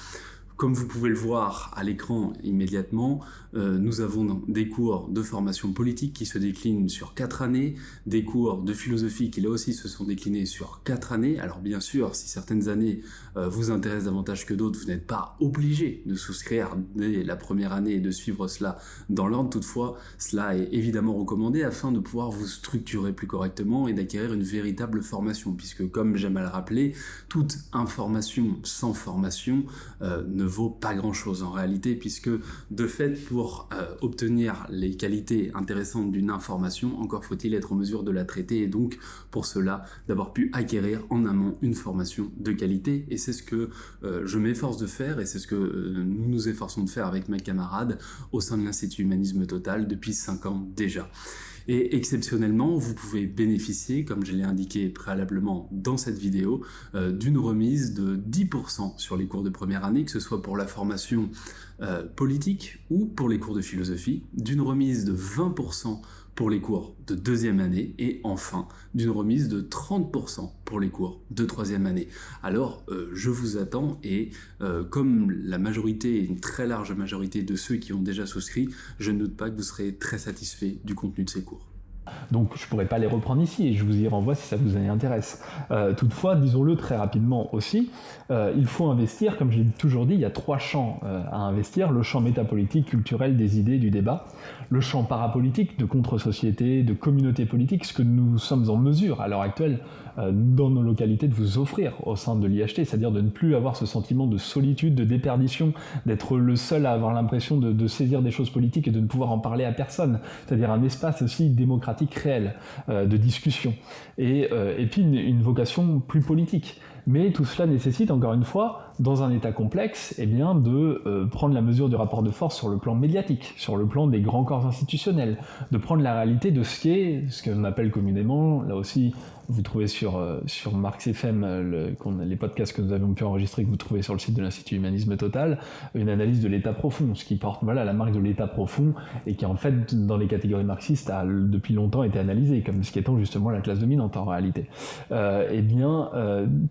Comme vous pouvez le voir à l'écran immédiatement, nous avons des cours de formation politique qui se déclinent sur 4 années, des cours de philosophie qui là aussi se sont déclinés sur 4 années. Alors bien sûr, si certaines années vous intéressent davantage que d'autres, vous n'êtes pas obligé de souscrire dès la première année et de suivre cela dans l'ordre. Toutefois, cela est évidemment recommandé afin de pouvoir vous structurer plus correctement et d'acquérir une véritable formation, puisque comme j'aime à le rappeler, toute information sans formation ne vaut pas grand-chose en réalité, puisque de fait, pour obtenir les qualités intéressantes d'une information, encore faut-il être en mesure de la traiter, et donc pour cela d'avoir pu acquérir en amont une formation de qualité, et c'est ce que je m'efforce de faire, et c'est ce que nous nous efforçons de faire avec mes camarades au sein de l'Institut Humanisme Total depuis 5 ans déjà. Et exceptionnellement, vous pouvez bénéficier, comme je l'ai indiqué préalablement dans cette vidéo, d'une remise de 10% sur les cours de première année, que ce soit pour la formation politique ou pour les cours de philosophie, d'une remise de 20% pour les cours de 2e année, et enfin d'une remise de 30% pour les cours de 3e année. Alors je vous attends, et comme la majorité, une très large majorité de ceux qui ont déjà souscrit, je ne doute pas que vous serez très satisfait du contenu de ces cours. Donc je ne pourrais pas les reprendre ici, et je vous y renvoie si ça vous intéresse. Toutefois, disons-le très rapidement aussi, il faut investir, comme j'ai toujours dit, il y a 3 champs à investir: le champ métapolitique, culturel, des idées, du débat, le champ parapolitique, de contre-société, de communauté politique, ce que nous sommes en mesure à l'heure actuelle dans nos localités de vous offrir au sein de l'IHT, c'est-à-dire de ne plus avoir ce sentiment de solitude, de déperdition, d'être le seul à avoir l'impression de saisir des choses politiques et de ne pouvoir en parler à personne, c'est-à-dire un espace aussi démocratique réel de discussion, et puis une vocation plus politique. Mais tout cela nécessite, encore une fois, dans un état complexe, eh bien, de prendre la mesure du rapport de force sur le plan médiatique, sur le plan des grands corps institutionnels, de prendre la réalité de ce qu'est, ce qu'on appelle communément, là aussi, vous trouvez sur Marx FM les podcasts que nous avions pu enregistrer, que vous trouvez sur le site de l'Institut Humanisme Total, une analyse de l'état profond, ce qui porte la marque de l'état profond, et qui en fait, dans les catégories marxistes, a depuis longtemps été analysé comme ce qui étant justement la classe dominante en réalité.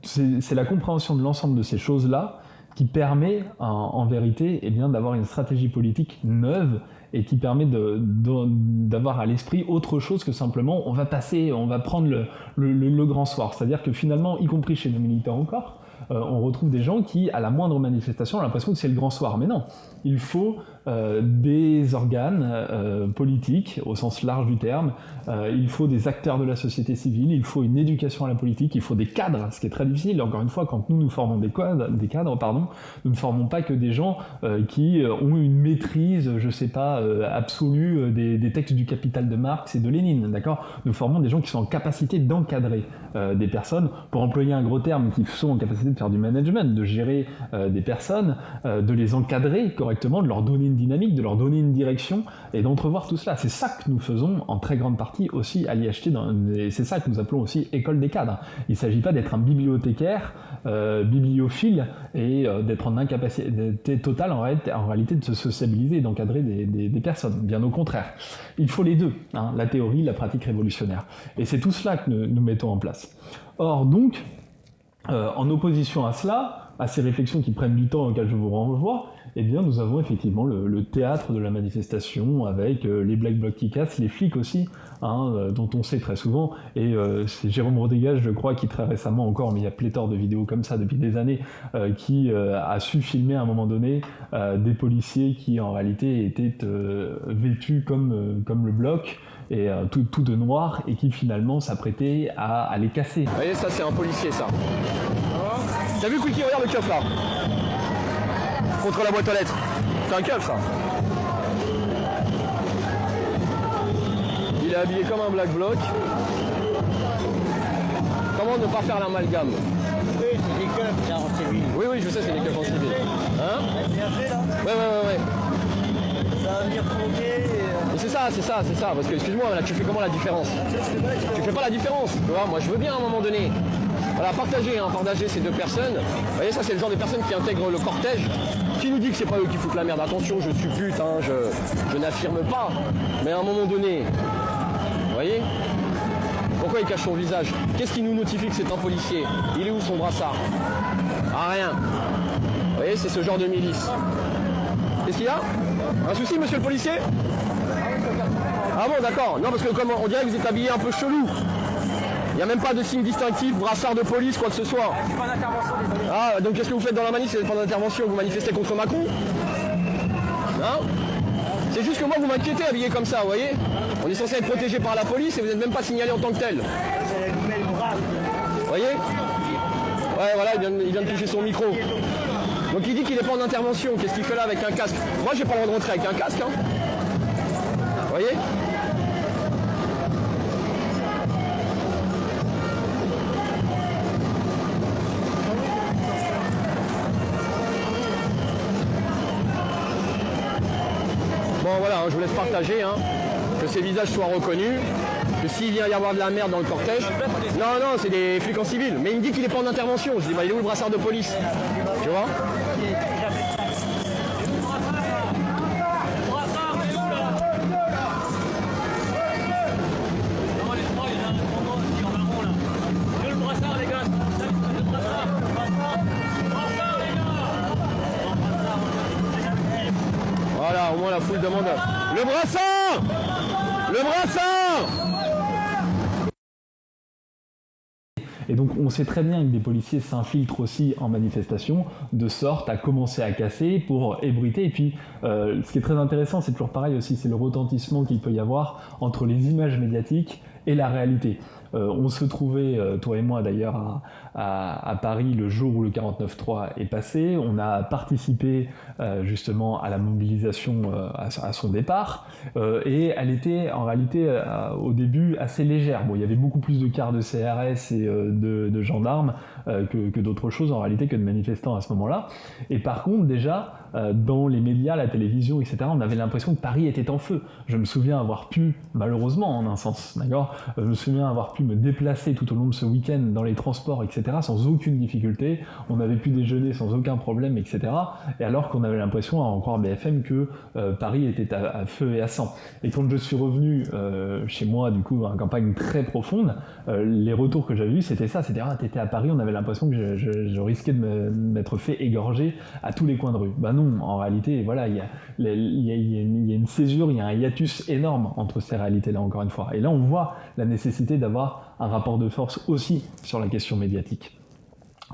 C'est la compréhension de l'ensemble de ces choses-là qui permet en vérité d'avoir une stratégie politique neuve, et qui permet d'avoir à l'esprit autre chose que simplement on va prendre le grand soir. C'est-à-dire que finalement, y compris chez nos militants encore, on retrouve des gens qui, à la moindre manifestation, ont l'impression que c'est le grand soir. Mais non, il faut des organes politiques, au sens large du terme, il faut des acteurs de la société civile, il faut une éducation à la politique, il faut des cadres, ce qui est très difficile. Encore une fois, quand nous formons des cadres, nous ne formons pas que des gens qui ont une maîtrise, je sais pas, absolue des textes du Capital de Marx et de Lénine, d'accord ? Nous formons des gens qui sont en capacité d'encadrer des personnes, pour employer un gros terme, qui sont en capacité de faire du management, de gérer des personnes, de les encadrer correctement, de leur donner une dynamique, de leur donner une direction et d'entrevoir tout cela. C'est ça que nous faisons en très grande partie aussi à l'IHT, et c'est ça que nous appelons aussi école des cadres. Il ne s'agit pas d'être un bibliothécaire, bibliophile, et d'être en incapacité totale en réalité de se sociabiliser et d'encadrer des personnes. Bien au contraire. Il faut les deux, hein, la théorie, la pratique révolutionnaire. Et c'est tout cela que nous mettons en place. Or donc, en opposition à cela, à ces réflexions qui prennent du temps auxquelles je vous renvoie, eh bien nous avons effectivement le théâtre de la manifestation avec les Black Blocs qui cassent, les flics aussi, hein, dont on sait très souvent, et c'est Jérôme Rodriguez, je crois, qui très récemment encore, mais il y a pléthore de vidéos comme ça depuis des années, qui a su filmer à un moment donné des policiers qui en réalité étaient vêtus comme le bloc, et tout de noir, et qui finalement s'apprêtaient à les casser. Vous voyez, ça c'est un policier, ça. T'as vu Quickie, regarde le keuf là, contre la boîte aux lettres. C'est un keuf, ça. Il est habillé comme un Black Bloc. Comment ne pas faire l'amalgame? Oui, c'est des keufs, là, en civil. Oui, je sais, c'est des keufs en civil. Hein? Bien fait, là? Ouais. Ça va venir provoquer. C'est ça, parce que excuse-moi, là tu fais comment la différence? Tu fais pas la différence, tu vois, moi je veux bien à un moment donné. Voilà, partager ces deux personnes. Vous voyez, ça c'est le genre de personnes qui intègrent le cortège. Qui nous dit que c'est pas eux qui foutent la merde? Attention, je suppute, hein, je n'affirme pas. Mais à un moment donné, vous voyez, pourquoi il cache son visage? Qu'est-ce qui nous notifie que c'est un policier? Il est où son brassard? Ah, rien. Vous voyez, c'est ce genre de milice. Qu'est-ce qu'il y a? Un souci, monsieur le policier? Ah bon, d'accord. Non, parce que comme on dirait que vous êtes habillé un peu chelou. Il n'y a même pas de signe distinctif, brassard de police, quoi que ce soit. Pas d'intervention, désolé. Ah, donc qu'est-ce que vous faites dans la manif? C'est pas d'intervention, vous manifestez contre Macron? Hein? C'est juste que moi, vous m'inquiétez habillé comme ça, vous voyez? On est censé être protégé par la police et vous n'êtes même pas signalé en tant que tel. Vous voyez? Ouais, voilà, il vient de toucher son micro. Donc il dit qu'il n'est pas en intervention. Qu'est-ce qu'il fait là avec un casque? Moi, j'ai pas le droit de rentrer avec un casque, hein. Vous voyez? Bon voilà, je vous laisse partager, hein, que ces visages soient reconnus, que s'il vient y avoir de la merde dans le cortège... Non, c'est des flics en civil, mais il me dit qu'il n'est pas en intervention. Je dis, bah il est où le brassard de police? Tu vois? Voilà, au moins la foule demande le brassard! Le brassard! Et donc on sait très bien que des policiers s'infiltrent aussi en manifestation, de sorte à commencer à casser pour ébruiter. Et puis ce qui est très intéressant, c'est toujours pareil aussi, c'est le retentissement qu'il peut y avoir entre les images médiatiques et la réalité. On se trouvait, toi et moi d'ailleurs, à Paris le jour où le 49.3 est passé. On a participé justement à la mobilisation à son départ. Et elle était en réalité au début assez légère. Bon, il y avait beaucoup plus de cars de CRS et de gendarmes que d'autres choses en réalité, que de manifestants à ce moment-là. Et par contre déjà, dans les médias, la télévision, etc., on avait l'impression que Paris était en feu. Je me souviens avoir pu, malheureusement en un sens, d'accord, je me souviens avoir pu me déplacer tout au long de ce week-end dans les transports, etc., sans aucune difficulté. On avait pu déjeuner sans aucun problème, etc. Et alors qu'on avait l'impression, à en croire BFM, que Paris était à feu et à sang. Et quand je suis revenu chez moi, du coup, dans une campagne très profonde, les retours que j'avais eus, c'était ça, c'était « Ah, t'étais à Paris, on avait l'impression que je risquais de m'être fait égorger à tous les coins de rue. » Ben non, en réalité, voilà, il y a une césure, il y a un hiatus énorme entre ces réalités-là, encore une fois. Et là, on voit la nécessité d'avoir un rapport de force aussi sur la question médiatique.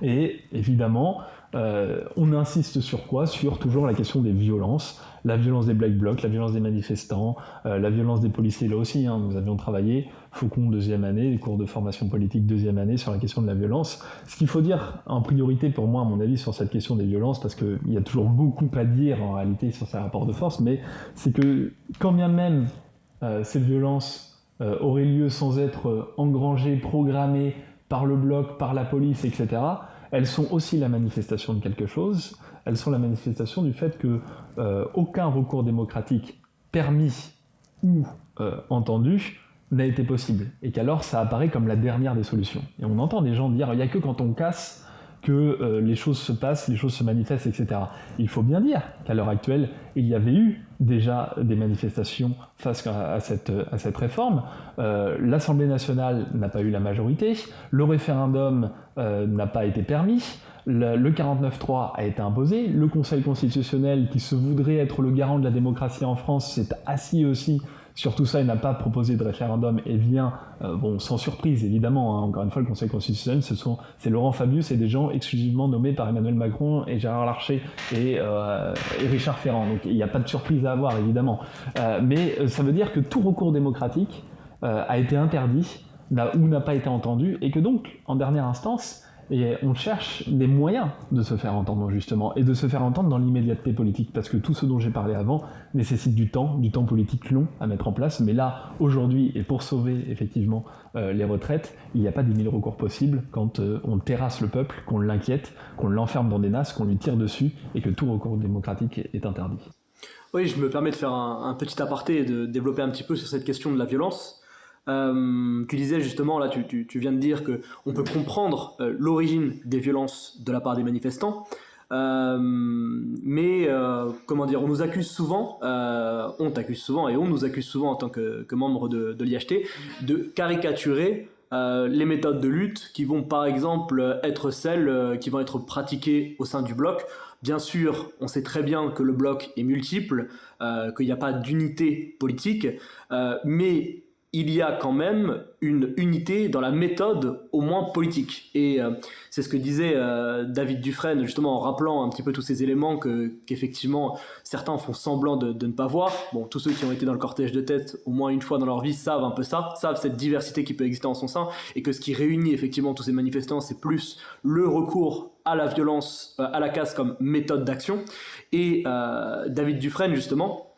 Et évidemment, on insiste sur quoi? Sur toujours la question des violences, la violence des Black Blocs, la violence des manifestants, la violence des policiers là aussi. Hein, nous avions travaillé, Faucon 2e année, les cours de formation politique 2e année sur la question de la violence. Ce qu'il faut dire en priorité pour moi, à mon avis, sur cette question des violences, parce qu'il y a toujours beaucoup à dire en réalité sur ces rapports de force, mais c'est que quand bien même ces violences auraient lieu sans être engrangées, programmées par le bloc, par la police, etc., elles sont aussi la manifestation de quelque chose, elles sont la manifestation du fait que aucun recours démocratique permis ou entendu n'a été possible, et qu'alors ça apparaît comme la dernière des solutions. Et on entend des gens dire il n'y a que quand on casse que les choses se passent, les choses se manifestent, etc. Il faut bien dire qu'à l'heure actuelle, il y avait eu déjà des manifestations face à cette réforme. L'Assemblée nationale n'a pas eu la majorité, le référendum n'a pas été permis, le 49.3 a été imposé, le Conseil constitutionnel, qui se voudrait être le garant de la démocratie en France, s'est assis aussi sur tout ça, il n'a pas proposé de référendum et vient, sans surprise évidemment, hein, encore une fois le Conseil constitutionnel c'est Laurent Fabius et des gens exclusivement nommés par Emmanuel Macron et Gérard Larcher et Richard Ferrand, donc il n'y a pas de surprise à avoir évidemment, mais ça veut dire que tout recours démocratique a été interdit ou n'a pas été entendu, et que donc en dernière instance, et on cherche des moyens de se faire entendre justement, et de se faire entendre dans l'immédiateté politique, parce que tout ce dont j'ai parlé avant nécessite du temps politique long à mettre en place, mais là, aujourd'hui, et pour sauver effectivement les retraites, il n'y a pas 10 000 recours possibles quand on terrasse le peuple, qu'on l'inquiète, qu'on l'enferme dans des nasses, qu'on lui tire dessus, et que tout recours démocratique est interdit. Oui, je me permets de faire un petit aparté et de développer un petit peu sur cette question de la violence. Tu disais justement, là tu viens de dire qu'on peut comprendre l'origine des violences de la part des manifestants, mais comment dire, on nous accuse souvent, on t'accuse souvent et on nous accuse souvent en tant que membre de l'IHT de caricaturer les méthodes de lutte qui vont par exemple être celles qui vont être pratiquées au sein du bloc. Bien sûr, on sait très bien que le bloc est multiple, qu'il n'y a pas d'unité politique, mais il y a quand même une unité dans la méthode, au moins politique. Et c'est ce que disait David Dufresne, justement en rappelant un petit peu tous ces éléments qu'effectivement certains font semblant de ne pas voir. Bon, tous ceux qui ont été dans le cortège de tête au moins une fois dans leur vie savent un peu ça, savent cette diversité qui peut exister en son sein, et que ce qui réunit effectivement tous ces manifestants, c'est plus le recours à la violence, à la casse comme méthode d'action. Et David Dufresne, justement,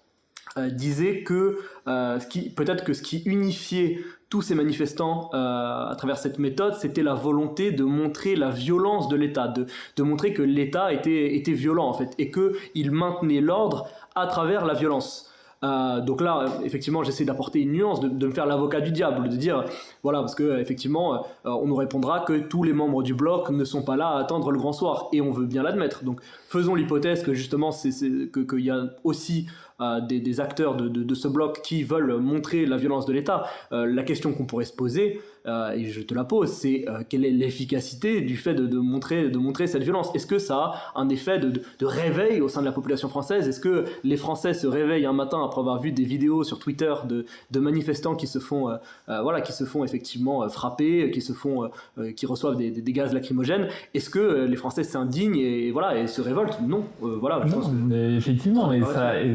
disait que peut-être que ce qui unifiait tous ces manifestants à travers cette méthode, c'était la volonté de montrer la violence de l'État, de montrer que l'État était violent en fait, et qu'il maintenait l'ordre à travers la violence. Donc là, effectivement, j'essaie d'apporter une nuance, de me faire l'avocat du diable, de dire, voilà, parce que effectivement, on nous répondra que tous les membres du bloc ne sont pas là à attendre le grand soir, et on veut bien l'admettre. Donc, faisons l'hypothèse que justement, qu'il y a aussi des acteurs de ce bloc qui veulent montrer la violence de l'État. La question qu'on pourrait se poser, et je te la pose, c'est quelle est l'efficacité du fait de montrer cette violence? Est-ce que ça a un effet de réveil au sein de la population française? Est-ce que les Français se réveillent un matin après avoir vu des vidéos sur Twitter de manifestants qui se font effectivement frapper, qui reçoivent des gaz lacrymogènes? Est-ce que les Français s'indignent et se révoltent? Non. Je pense mais effectivement, et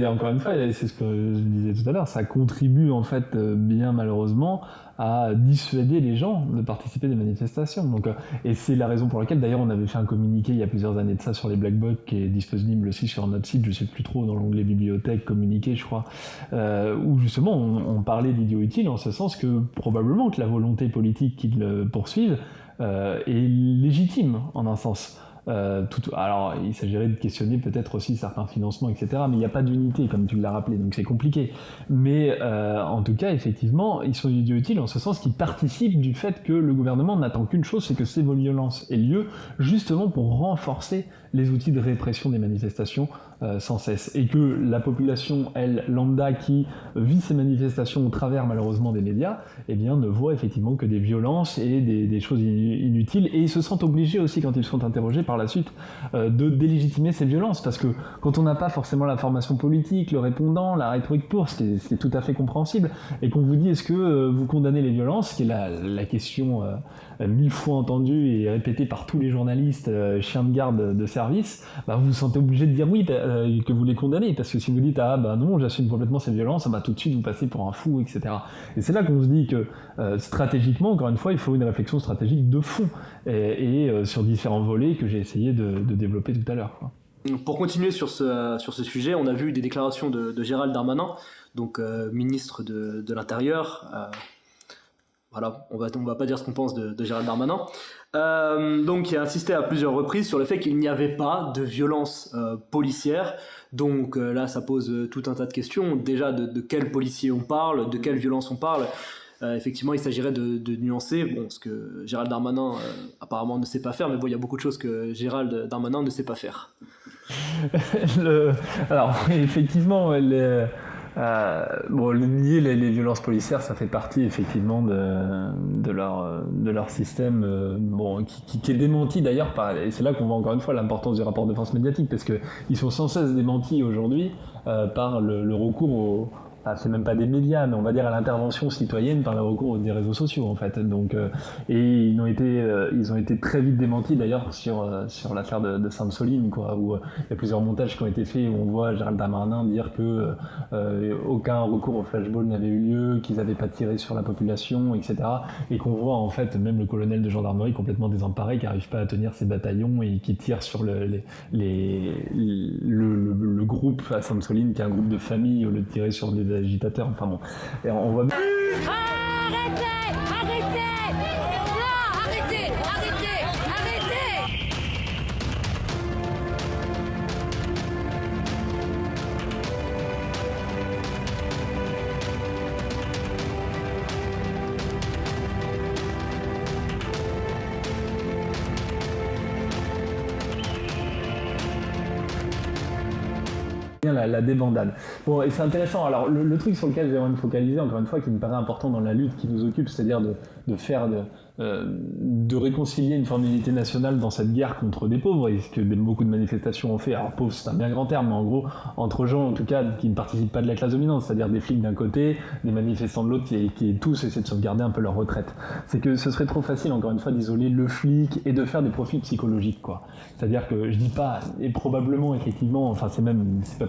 encore une fois, c'est ce que je disais tout à l'heure, ça contribue en fait bien malheureusement à dissuader les gens de participer à des manifestations. Donc, et c'est la raison pour laquelle d'ailleurs on avait fait un communiqué il y a plusieurs années de ça sur les Black Blocs, qui est disponible aussi sur notre site, je ne sais plus trop, dans l'onglet bibliothèque, communiqué je crois, où justement on parlait d'idiots utiles, en ce sens que probablement que la volonté politique qu'ils poursuivent est légitime en un sens. Alors, il s'agirait de questionner peut-être aussi certains financements, etc. Mais il n'y a pas d'unité, comme tu l'as rappelé, donc c'est compliqué. Mais en tout cas, effectivement, ils sont idiots utiles en ce sens qu'ils participent du fait que le gouvernement n'attend qu'une chose, c'est que ces violences aient lieu, justement pour renforcer les outils de répression des manifestations sans cesse. Et que la population, elle, lambda, qui vit ces manifestations au travers, malheureusement, des médias, eh bien, ne voit effectivement que des violences et des choses inutiles. Et ils se sentent obligés aussi, quand ils sont interrogés par la suite, de délégitimer ces violences. Parce que quand on n'a pas forcément la formation politique, le répondant, la rhétorique pour, c'est tout à fait compréhensible. Et qu'on vous dit, est-ce que vous condamnez les violences, qui est la question 1000 fois entendue et répétée par tous les journalistes, chiens de garde de service, vous vous sentez obligé de dire oui, que vous les condamnez, parce que si vous dites non, j'assume complètement cette violence, tout de suite vous passez pour un fou, etc. Et c'est là qu'on se dit que stratégiquement, encore une fois, il faut une réflexion stratégique de fond et sur différents volets que j'ai essayé de développer tout à l'heure, quoi. Pour continuer sur ce sujet, on a vu des déclarations de Gérald Darmanin, donc ministre de l'Intérieur, voilà, on va pas dire ce qu'on pense de Gérald Darmanin. Donc, il a insisté à plusieurs reprises sur le fait qu'il n'y avait pas de violence policière. Donc là, ça pose tout un tas de questions. Déjà, de quel policier on parle, de quelle violence on parle. Effectivement, il s'agirait de nuancer, bon, ce que Gérald Darmanin apparemment ne sait pas faire, mais bon, il y a beaucoup de choses que Gérald Darmanin ne sait pas faire. Alors, effectivement, nier les violences policières, ça fait partie effectivement de leur système, qui est démenti d'ailleurs et c'est là qu'on voit encore une fois l'importance du rapport de force médiatique, parce que ils sont sans cesse démentis aujourd'hui par le recours c'est même pas des médias, mais on va dire à l'intervention citoyenne par le recours des réseaux sociaux en fait. Donc, et ils ont été très vite démentis d'ailleurs sur l'affaire de Sainte-Soline, quoi, où il y a plusieurs montages qui ont été faits où on voit Gérald Darmanin dire que aucun recours au flashball n'avait eu lieu, qu'ils n'avaient pas tiré sur la population, etc. Et qu'on voit en fait même le colonel de gendarmerie complètement désemparé qui n'arrive pas à tenir ses bataillons et qui tire sur le groupe à Sainte-Soline, qui est un groupe de famille, au lieu de tirer sur des agitateurs. Enfin bon, et on voit bien. La débandade. Bon, et c'est intéressant. Alors, le truc sur lequel j'aimerais me focaliser, encore une fois, qui me paraît important dans la lutte qui nous occupe, c'est-à-dire de réconcilier une forme d'unité nationale dans cette guerre contre des pauvres, et ce que beaucoup de manifestations ont fait. Alors, pauvres, c'est un bien grand terme, mais en gros, entre gens, en tout cas, qui ne participent pas de la classe dominante, c'est-à-dire des flics d'un côté, des manifestants de l'autre, qui tous essaient de sauvegarder un peu leur retraite. C'est que ce serait trop facile, encore une fois, d'isoler le flic et de faire des profils psychologiques, quoi. C'est-à-dire que je dis pas, et probablement, effectivement, enfin, c'est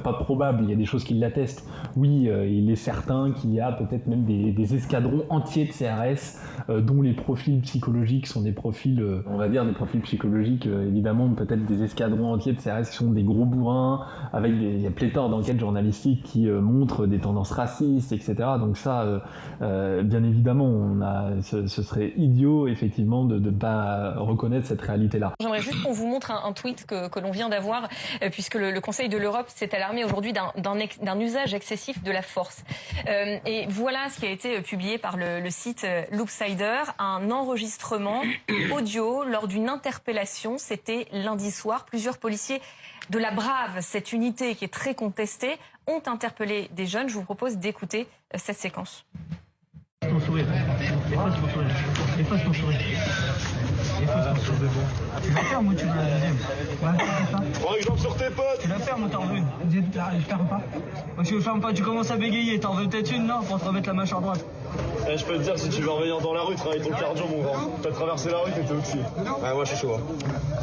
pas probable, il y a des choses qui l'attestent. Oui, il est certain qu'il y a peut-être même des escadrons entiers de CRS dont les profils psychologiques sont des profils, on va dire des profils psychologiques, évidemment, peut-être des escadrons entiers de CRS qui sont des gros bourrins, avec des pléthores d'enquêtes journalistiques qui montrent des tendances racistes, etc. Donc ça, bien évidemment, ce serait idiot, effectivement, de ne pas reconnaître cette réalité-là. J'aimerais juste qu'on vous montre un tweet que l'on vient d'avoir, puisque le Conseil de l'Europe s'est alarmé aujourd'hui d'un usage excessif de la force. Et voilà ce qui a été publié par le site Loopsider, un enregistrement audio lors d'une interpellation. C'était lundi soir. Plusieurs policiers de la Brave, cette unité qui est très contestée, ont interpellé des jeunes. Je vous propose d'écouter cette séquence. Ton sourire. Efface ton sourire. Efface ton sourire. Efface ton sourire. Tu la fermes ou tu veux la deuxième? Ouais, c'est ça. Prends exemple sur tes potes. Tu la fermes ou t'en veux une? Je ferme pas. Moi, je ferme pas, tu commences à bégayer. T'en veux peut-être une, non? Pour te remettre la mâchoire droite. Eh, je peux te dire, si tu veux revenir dans la rue, travaille ton cardio, mon grand. T'as traversé la rue, t'étais au-dessus. Ouais, moi, je suis chaud. Tu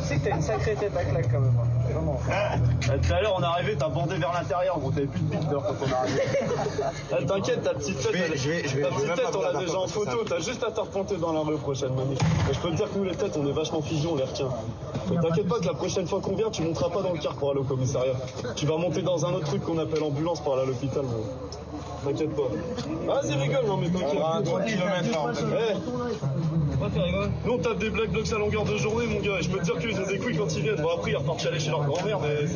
sais que t'as une sacrée tête à claque, quand même. Vraiment. Tout à l'heure, on est arrivé, t'as bandé vers l'intérieur. Bon, t'avais plus de bite quand on est arrivé. T'inquiète, ta petite tête, ta petite tête, on l'a déjà en photo. T'as juste à te repointer dans la rue prochaine manif. Je peux te dire que nous, les têtes, on est vachement figés, on les retient. T'inquiète pas que la prochaine fois qu'on vient, tu monteras pas dans le car pour aller au commissariat. Tu vas monter dans un autre truc qu'on appelle ambulance pour aller à l'hôpital. T'inquiète pas. Vas-y, rigole, non mais t'inquiète. 3 km là. Nous on tape des black blocs à longueur de journée, mon gars, et je peux te dire qu'ils ont des couilles quand ils viennent. Bon, après ils repartent chialer chez leur grand-mère, mais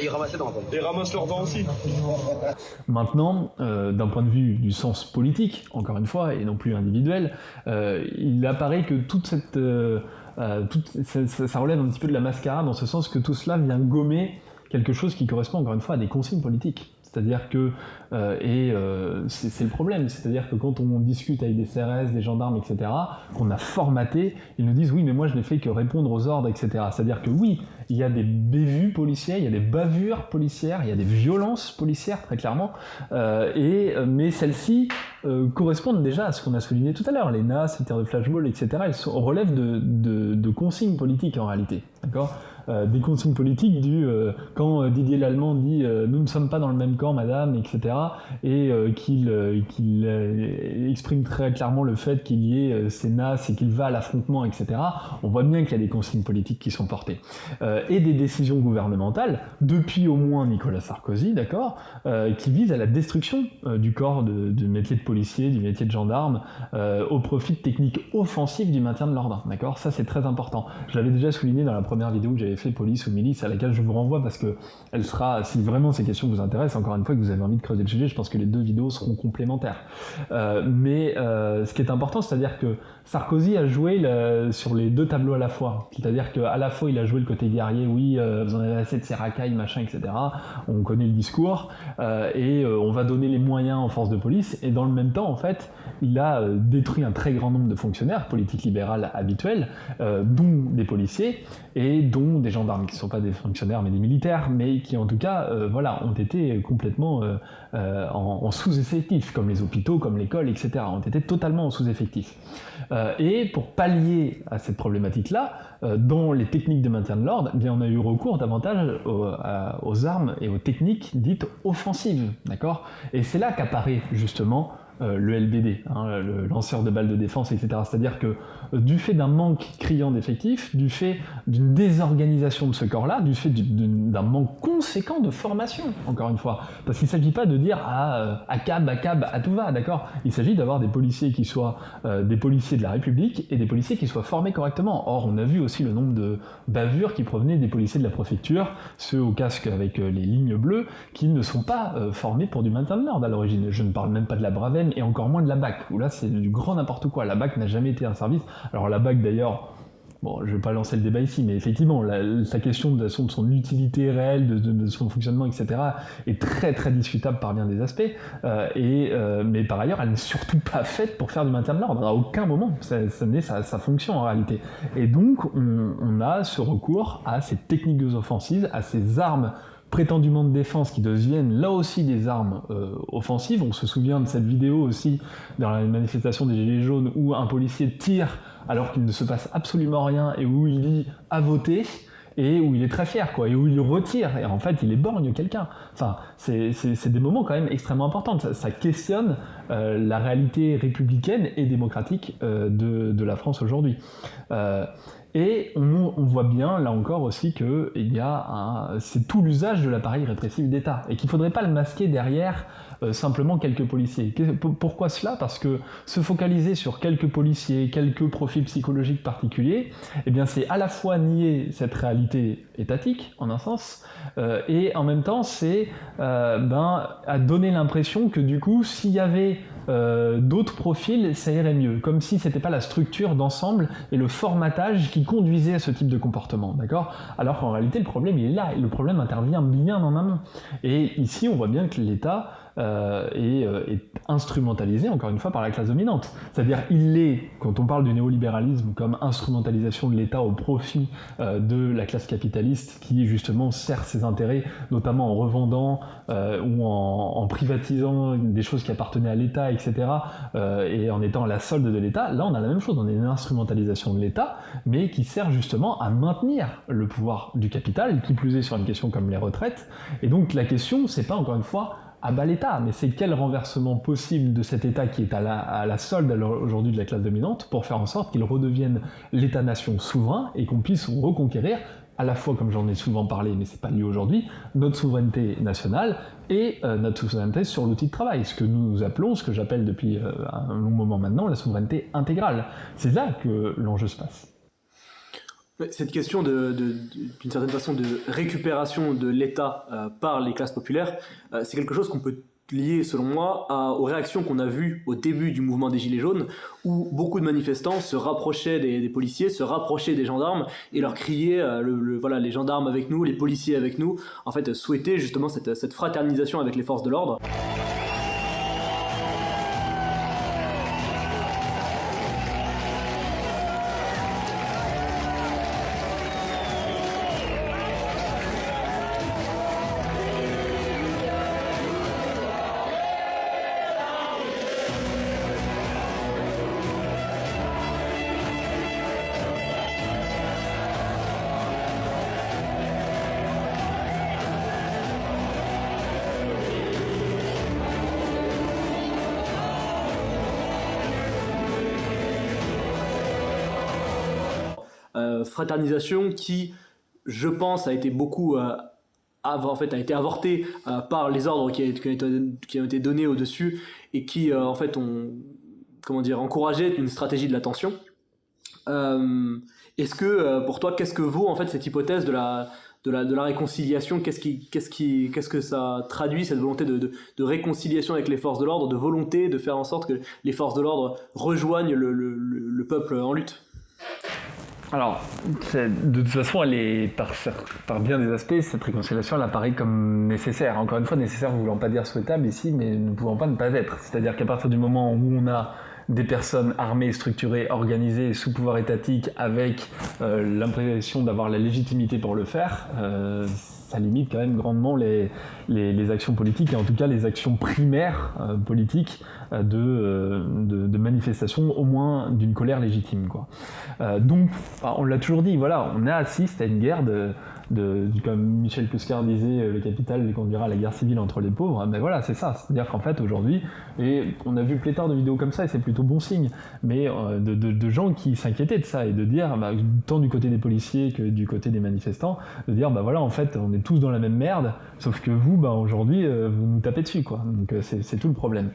ils ramassent les dents. Et ils ramassent leurs dents aussi. Maintenant, d'un point de vue du sens politique, encore une fois, et non plus individuel, il apparaît que toute cette ça relève un petit peu de la mascarade, dans ce sens que tout cela vient gommer quelque chose qui correspond encore une fois à des consignes politiques. C'est-à-dire que, c'est le problème, c'est-à-dire que quand on discute avec des CRS, des gendarmes, etc., qu'on a formaté, ils nous disent « oui, mais moi je n'ai fait que répondre aux ordres, etc. » C'est-à-dire que oui, il y a des bévues policières, il y a des bavures policières, il y a des violences policières, très clairement, mais celles-ci correspondent déjà à ce qu'on a souligné tout à l'heure, les NAS, les tirs de flashball, etc., elles relèvent de consignes politiques en réalité, d'accord ? Des consignes politiques quand Didier Lallemand dit nous ne sommes pas dans le même camp madame, etc., et qu'il exprime très clairement le fait qu'il y ait ces NAS et qu'il va à l'affrontement, etc., on voit bien qu'il y a des consignes politiques qui sont portées. Et des décisions gouvernementales, depuis au moins Nicolas Sarkozy, d'accord, qui visent à la destruction du corps de métier de police. policiers, du métier de gendarme, au profit de techniques offensives du maintien de l'ordre. D'accord ? Ça, c'est très important. Je l'avais déjà souligné dans la première vidéo que j'avais fait police ou milice, à laquelle je vous renvoie parce que elle sera, si vraiment ces questions vous intéressent, encore une fois, que vous avez envie de creuser le sujet, je pense que les deux vidéos seront complémentaires. Mais ce qui est important, c'est-à-dire que Sarkozy a joué sur les deux tableaux à la fois. C'est-à-dire qu'à la fois, il a joué le côté guerrier, oui, vous en avez assez de ces racailles, machin, etc. On connaît le discours, et on va donner les moyens aux forces de police, et dans le même temps, en fait, il a détruit un très grand nombre de fonctionnaires, politique libérale habituelle, dont des policiers, et dont des gendarmes, qui ne sont pas des fonctionnaires, mais des militaires, mais qui, en tout cas, ont été complètement en sous-effectif, comme les hôpitaux, comme l'école, etc., ont été totalement en sous-effectif. Et pour pallier à cette problématique-là, dans les techniques de maintien de l'ordre, eh bien, on a eu recours davantage aux armes et aux techniques dites offensives, d'accord ? Et c'est là qu'apparaît justement le LBD, le lanceur de balles de défense, etc. C'est-à-dire que du fait d'un manque criant d'effectifs, du fait d'une désorganisation de ce corps-là, du fait d'un manque conséquent de formation, encore une fois, parce qu'il ne s'agit pas de dire à cab, à tout va, d'accord ? Il s'agit d'avoir des policiers qui soient des policiers de la République et des policiers qui soient formés correctement. Or, on a vu aussi le nombre de bavures qui provenaient des policiers de la préfecture, ceux au casque avec les lignes bleues, qui ne sont pas formés pour du maintien de l'ordre à l'origine. Je ne parle même pas de la Bravem et encore moins de la BAC, où là c'est du grand n'importe quoi. La BAC n'a jamais été un service. Alors la BAC d'ailleurs, bon, je ne vais pas lancer le débat ici, mais effectivement, sa question de son utilité réelle, de son fonctionnement, etc., est très très discutable par bien des aspects, mais par ailleurs, elle n'est surtout pas faite pour faire du maintien de l'ordre. À aucun moment, ça n'est sa fonction en réalité. Et donc, on a ce recours à ces techniques offensives, à ces armes prétendument de défense qui deviennent là aussi des armes offensives. On se souvient de cette vidéo aussi dans la manifestation des Gilets jaunes où un policier tire alors qu'il ne se passe absolument rien et où il dit « à voter » et où il est très fier, quoi, et où il retire, et en fait il éborgne quelqu'un. Enfin, c'est des moments quand même extrêmement importants. Ça questionne la réalité républicaine et démocratique de la France aujourd'hui. Et on voit bien, là encore aussi, que c'est tout l'usage de l'appareil répressif d'État, et qu'il ne faudrait pas le masquer derrière simplement quelques policiers. Pourquoi cela ? Parce que se focaliser sur quelques policiers, quelques profils psychologiques particuliers, eh bien c'est à la fois nier cette réalité étatique, en un sens, et en même temps c'est à donner l'impression que du coup, s'il y avait d'autres profils, ça irait mieux, comme si c'était pas la structure d'ensemble et le formatage qui conduisait à ce type de comportement, d'accord ? Alors qu'en réalité, le problème il est là, et le problème intervient bien en amont. Et ici, on voit bien que l'État est instrumentalisé, encore une fois, par la classe dominante. C'est-à-dire, quand on parle du néolibéralisme comme instrumentalisation de l'État au profit de la classe capitaliste qui, justement, sert ses intérêts, notamment en revendant ou en privatisant des choses qui appartenaient à l'État, etc., et en étant à la solde de l'État, là, on a la même chose. On a une instrumentalisation de l'État, mais qui sert justement à maintenir le pouvoir du capital, qui plus est sur une question comme les retraites. Et donc, la question, c'est pas, encore une fois, à bas l'État, mais c'est quel renversement possible de cet État qui est à la solde aujourd'hui de la classe dominante pour faire en sorte qu'il redevienne l'État-nation souverain et qu'on puisse reconquérir à la fois, comme j'en ai souvent parlé, mais c'est pas lié aujourd'hui, notre souveraineté nationale et notre souveraineté sur l'outil de travail, ce que nous appelons, ce que j'appelle depuis un long moment maintenant, la souveraineté intégrale. C'est là que l'enjeu se passe. Cette question d'une certaine façon de récupération de l'État par les classes populaires, c'est quelque chose qu'on peut lier, selon moi, aux réactions qu'on a vues au début du mouvement des Gilets jaunes, où beaucoup de manifestants se rapprochaient des policiers, se rapprochaient des gendarmes et leur criaient voilà, les gendarmes avec nous, les policiers avec nous, en fait souhaitaient justement cette fraternisation avec les forces de l'ordre. Fraternisation qui, je pense, a été beaucoup a été avorté par les ordres qui ont été donnés au-dessus et qui en fait ont encouragé une stratégie de la tension. Est-ce que pour toi, qu'est-ce que vaut en fait cette hypothèse de la réconciliation? Qu'est-ce que ça traduit, cette volonté de réconciliation avec les forces de l'ordre, de volonté de faire en sorte que les forces de l'ordre rejoignent le peuple en lutte? Alors, de toute façon, elle est, par bien des aspects, cette réconciliation, elle apparaît comme nécessaire. Encore une fois, nécessaire ne voulant pas dire souhaitable ici, mais ne pouvant pas ne pas être. C'est-à-dire qu'à partir du moment où on a des personnes armées, structurées, organisées, sous pouvoir étatique, avec l'impression d'avoir la légitimité pour le faire, ça limite quand même grandement les actions politiques, et en tout cas les actions primaires politiques de manifestation, au moins d'une colère légitime, quoi. Donc, on l'a toujours dit, voilà, on assiste à une guerre comme Michel Cuscar disait, le capital conduira à la guerre civile entre les pauvres. Mais voilà, c'est ça. C'est-à-dire qu'en fait, aujourd'hui, et on a vu pléthore de vidéos comme ça, et c'est plutôt bon signe, mais de gens qui s'inquiétaient de ça, et de dire, tant du côté des policiers que du côté des manifestants, de dire, voilà, en fait, on est tous dans la même merde, sauf que vous, aujourd'hui, vous nous tapez dessus, quoi. Donc c'est tout le problème.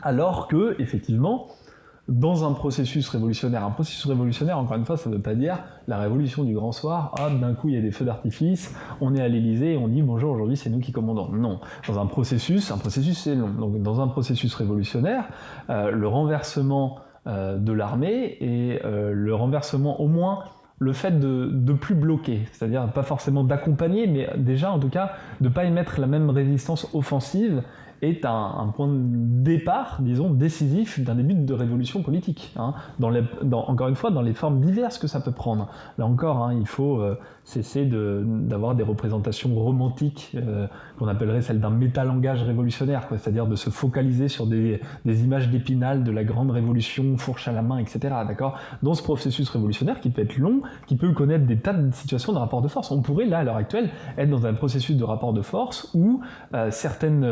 Alors que, effectivement, dans un processus révolutionnaire, encore une fois, ça ne veut pas dire la révolution du grand soir, d'un coup il y a des feux d'artifice, on est à l'Élysée et on dit bonjour, aujourd'hui c'est nous qui commandons. Non, dans un processus c'est long. Donc dans un processus révolutionnaire, le renversement de l'armée et le renversement, au moins, le fait de plus bloquer, c'est-à-dire pas forcément d'accompagner, mais déjà en tout cas de ne pas émettre la même résistance offensive, est un point de départ, disons, décisif d'un début de révolution politique. Encore une fois, dans les formes diverses que ça peut prendre. Là encore, il faut cesser d'avoir des représentations romantiques, qu'on appellerait celles d'un métalangage révolutionnaire, c'est-à-dire de se focaliser sur des images d'Épinal de la grande révolution, fourche à la main, etc. D'accord ? Dans ce processus révolutionnaire qui peut être long, qui peut connaître des tas de situations de rapport de force. On pourrait, là, à l'heure actuelle, être dans un processus de rapport de force où certaines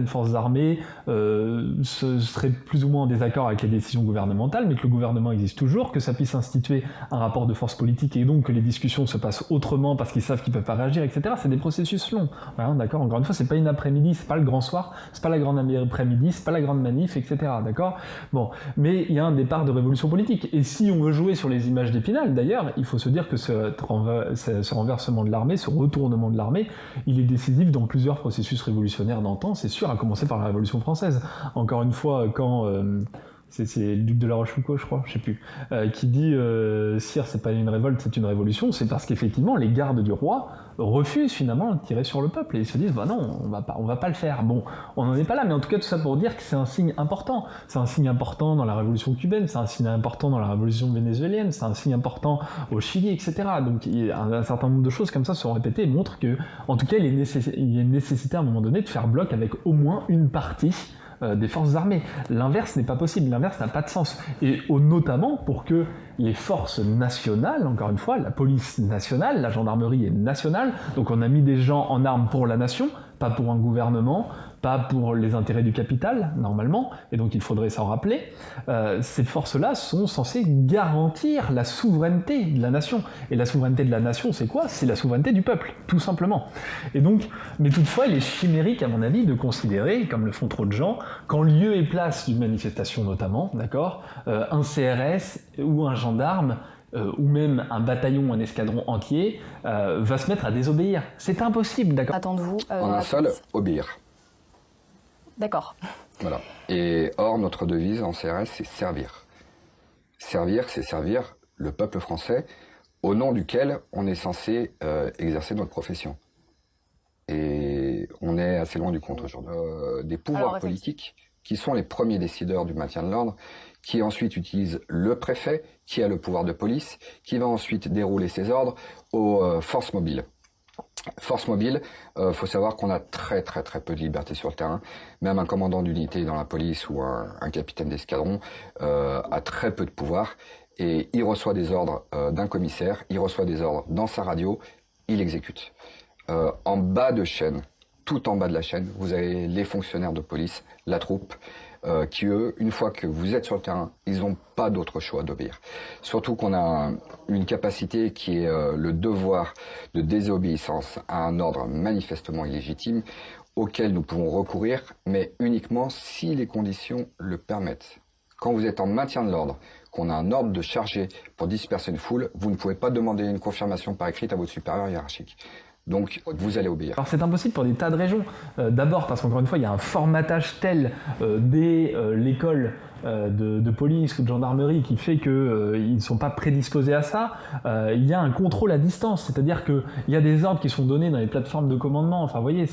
forces armées seraient plus ou moins en désaccord avec les décisions gouvernementales, mais que le gouvernement existe toujours, que ça puisse instituer un rapport de force politique et donc que les discussions se passent autrement parce qu'ils savent qu'ils peuvent pas réagir, etc. C'est des processus longs. Voilà, d'accord ? Encore une fois, c'est pas une après-midi, c'est pas le grand soir, c'est pas la grande après-midi, c'est pas la grande manif, etc. D'accord ? Bon, mais il y a un départ de révolution politique. Et si on veut jouer sur les images d'Épinal, d'ailleurs, il faut se dire que ce renversement de l'armée, ce retournement de l'armée, il est décisif dans plusieurs processus révolutionnaires d'antan, c'est sûr, à commencer par la Révolution française. Encore une fois, quand c'est le duc de la Rochefoucauld, je crois, je sais plus, qui dit sire, c'est pas une révolte, c'est une révolution, c'est parce qu'effectivement les gardes du roi refusent finalement de tirer sur le peuple et ils se disent non, on va pas le faire. Bon, on n'en est pas là, mais en tout cas tout ça pour dire que c'est un signe important. C'est un signe important dans la révolution cubaine, c'est un signe important dans la révolution vénézuélienne, c'est un signe important au Chili, etc. Donc il y a un certain nombre de choses comme ça sont répétées et montrent que, en tout cas, il y a une nécessité à un moment donné de faire bloc avec au moins une partie des forces armées. L'inverse n'est pas possible, l'inverse n'a pas de sens. Et notamment pour que les forces nationales, encore une fois, la police nationale, la gendarmerie est nationale, donc on a mis des gens en armes pour la nation, pas pour un gouvernement, pas pour les intérêts du capital, normalement, et donc il faudrait s'en rappeler. Ces forces-là sont censées garantir la souveraineté de la nation. Et la souveraineté de la nation, c'est quoi ? C'est la souveraineté du peuple, tout simplement. Et donc, mais toutefois, il est chimérique, à mon avis, de considérer, comme le font trop de gens, qu'en lieu et place d'une manifestation notamment, d'accord, un CRS ou un gendarme ou même un bataillon, un escadron entier, va se mettre à désobéir. C'est impossible, d'accord ? Attendez-vous En un seul, obéir. D'accord. Voilà. Et or, notre devise en CRS, c'est servir. Servir, c'est servir le peuple français, au nom duquel on est censé exercer notre profession. Et on est assez loin du compte aujourd'hui. Des pouvoirs politiques qui sont les premiers décideurs du maintien de l'ordre, qui ensuite utilisent le préfet, qui a le pouvoir de police, qui va ensuite dérouler ses ordres aux forces mobiles. Force mobile, faut savoir qu'on a très peu de liberté sur le terrain. Même un commandant d'unité dans la police ou un capitaine d'escadron a très peu de pouvoir et il reçoit des ordres d'un commissaire, il reçoit des ordres dans sa radio, il exécute. En bas de chaîne, tout en bas de la chaîne, vous avez les fonctionnaires de police, la troupe, qui eux, une fois que vous êtes sur le terrain, ils n'ont pas d'autre choix d'obéir. Surtout qu'on a une capacité qui est le devoir de désobéissance à un ordre manifestement illégitime auquel nous pouvons recourir, mais uniquement si les conditions le permettent. Quand vous êtes en maintien de l'ordre, qu'on a un ordre de charger pour disperser une foule, vous ne pouvez pas demander une confirmation par écrite à votre supérieur hiérarchique. Donc, vous allez obéir. Alors c'est impossible pour des tas de régions. D'abord parce qu'encore une fois, il y a un formatage tel dès l'école de police ou de gendarmerie qui fait qu'ils ne sont pas prédisposés à ça. Il y a un contrôle à distance, c'est-à-dire qu'il y a des ordres qui sont donnés dans les plateformes de commandement. Enfin, vous voyez,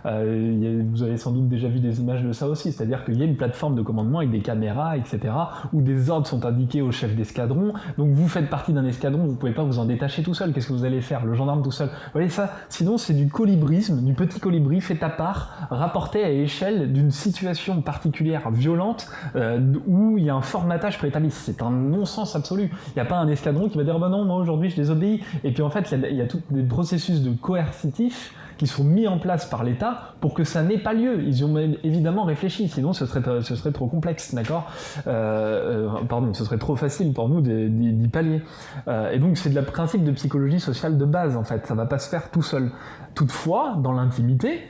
vous avez sans doute déjà vu des images de ça aussi, c'est-à-dire qu'il y a une plateforme de commandement avec des caméras, etc., où des ordres sont indiqués au chef d'escadron. Donc vous faites partie d'un escadron, vous ne pouvez pas vous en détacher tout seul. Qu'est-ce que vous allez faire? Le gendarme tout seul? Vous voyez ça? Sinon, c'est du colibrisme, du petit colibri fait à part, rapporté à l'échelle d'une situation particulière violente où il y a un formatage préétabli. C'est un non-sens absolu. Il n'y a pas un escadron qui va dire « bah non, moi aujourd'hui je désobéis ». Et puis en fait, il y a tous des processus de coercitifs qui sont mis en place par l'État pour que ça n'ait pas lieu. Ils y ont évidemment réfléchi, sinon ce serait trop complexe, d'accord ce serait trop facile pour nous d'y pallier. Et donc c'est le principe de psychologie sociale de base, en fait. Ça ne va pas se faire tout seul. Toutefois, dans l'intimité,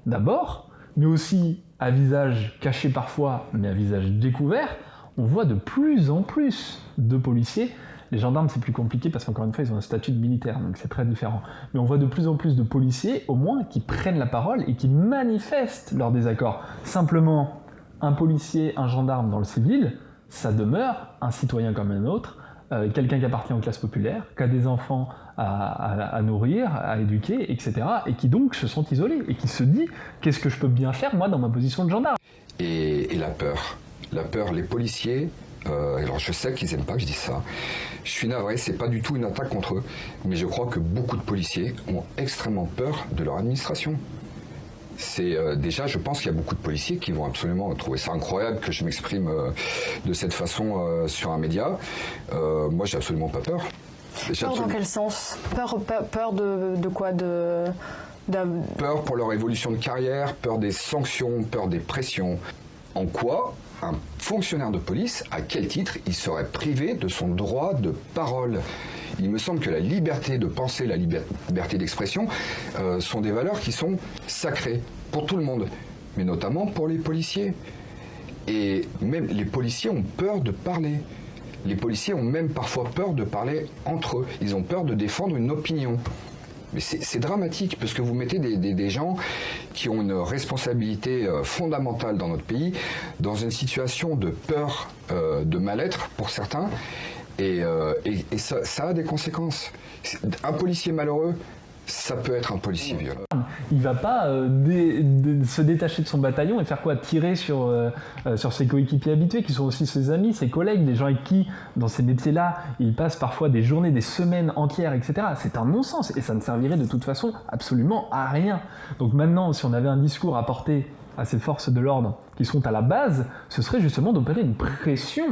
d'abord, mais aussi à visage caché parfois, mais à visage découvert, on voit de plus en plus de policiers. Les gendarmes, c'est plus compliqué parce qu'encore une fois, ils ont un statut de militaire, donc c'est très différent. Mais on voit de plus en plus de policiers, au moins, qui prennent la parole et qui manifestent leur désaccord. Simplement, un policier, un gendarme dans le civil, ça demeure un citoyen comme un autre, quelqu'un qui appartient aux classes populaires, qui a des enfants à nourrir, à éduquer, etc. Et qui donc se sont isolés et qui se dit « qu'est-ce que je peux bien faire, moi, dans ma position de gendarme ?» Et la peur. La peur, les policiers... alors je sais qu'ils n'aiment pas que je dise ça. Je suis navré, c'est pas du tout une attaque contre eux, mais je crois que beaucoup de policiers ont extrêmement peur de leur administration. C'est déjà, je pense qu'il y a beaucoup de policiers qui vont absolument trouver ça incroyable que je m'exprime de cette façon sur un média. Moi, j'ai absolument pas peur. Peur dans quel sens? Peur de quoi? Peur pour leur évolution de carrière, peur des sanctions, peur des pressions. En quoi un fonctionnaire de police, à quel titre il serait privé de son droit de parole? Il me semble que la liberté de penser, la liberté d'expression sont des valeurs qui sont sacrées pour tout le monde, mais notamment pour les policiers. Et même les policiers ont peur de parler. Les policiers ont même parfois peur de parler entre eux. Ils ont peur de défendre une opinion. Mais c'est dramatique, parce que vous mettez des gens qui ont une responsabilité fondamentale dans notre pays, dans une situation de peur, de mal-être pour certains, et ça a des conséquences. Un policier malheureux, ça peut être un policier violent. Il ne va pas se détacher de son bataillon et faire quoi? Tirer sur ses coéquipiers habitués, qui sont aussi ses amis, ses collègues, des gens avec qui, dans ces métiers-là, il passe parfois des journées, des semaines entières, etc. C'est un non-sens, et ça ne servirait de toute façon absolument à rien. Donc maintenant, si on avait un discours à porter à ces forces de l'ordre qui sont à la base, ce serait justement d'opérer une pression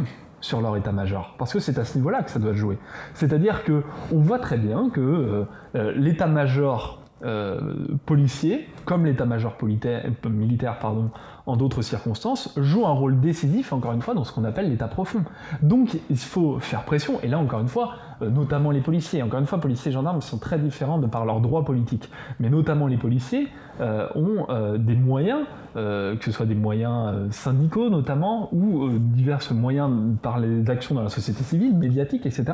sur leur état-major, parce que c'est à ce niveau-là que ça doit jouer. C'est-à-dire qu'on voit très bien que l'état-major policier, comme l'état-major militaire, en d'autres circonstances, joue un rôle décisif, encore une fois, dans ce qu'on appelle l'état profond. Donc il faut faire pression, et là, encore une fois, notamment les policiers. Encore une fois, policiers et gendarmes sont très différents de par leurs droits politiques, mais notamment les policiers ont des moyens, que ce soit des moyens syndicaux notamment, ou divers moyens par les actions dans la société civile, médiatiques, etc.,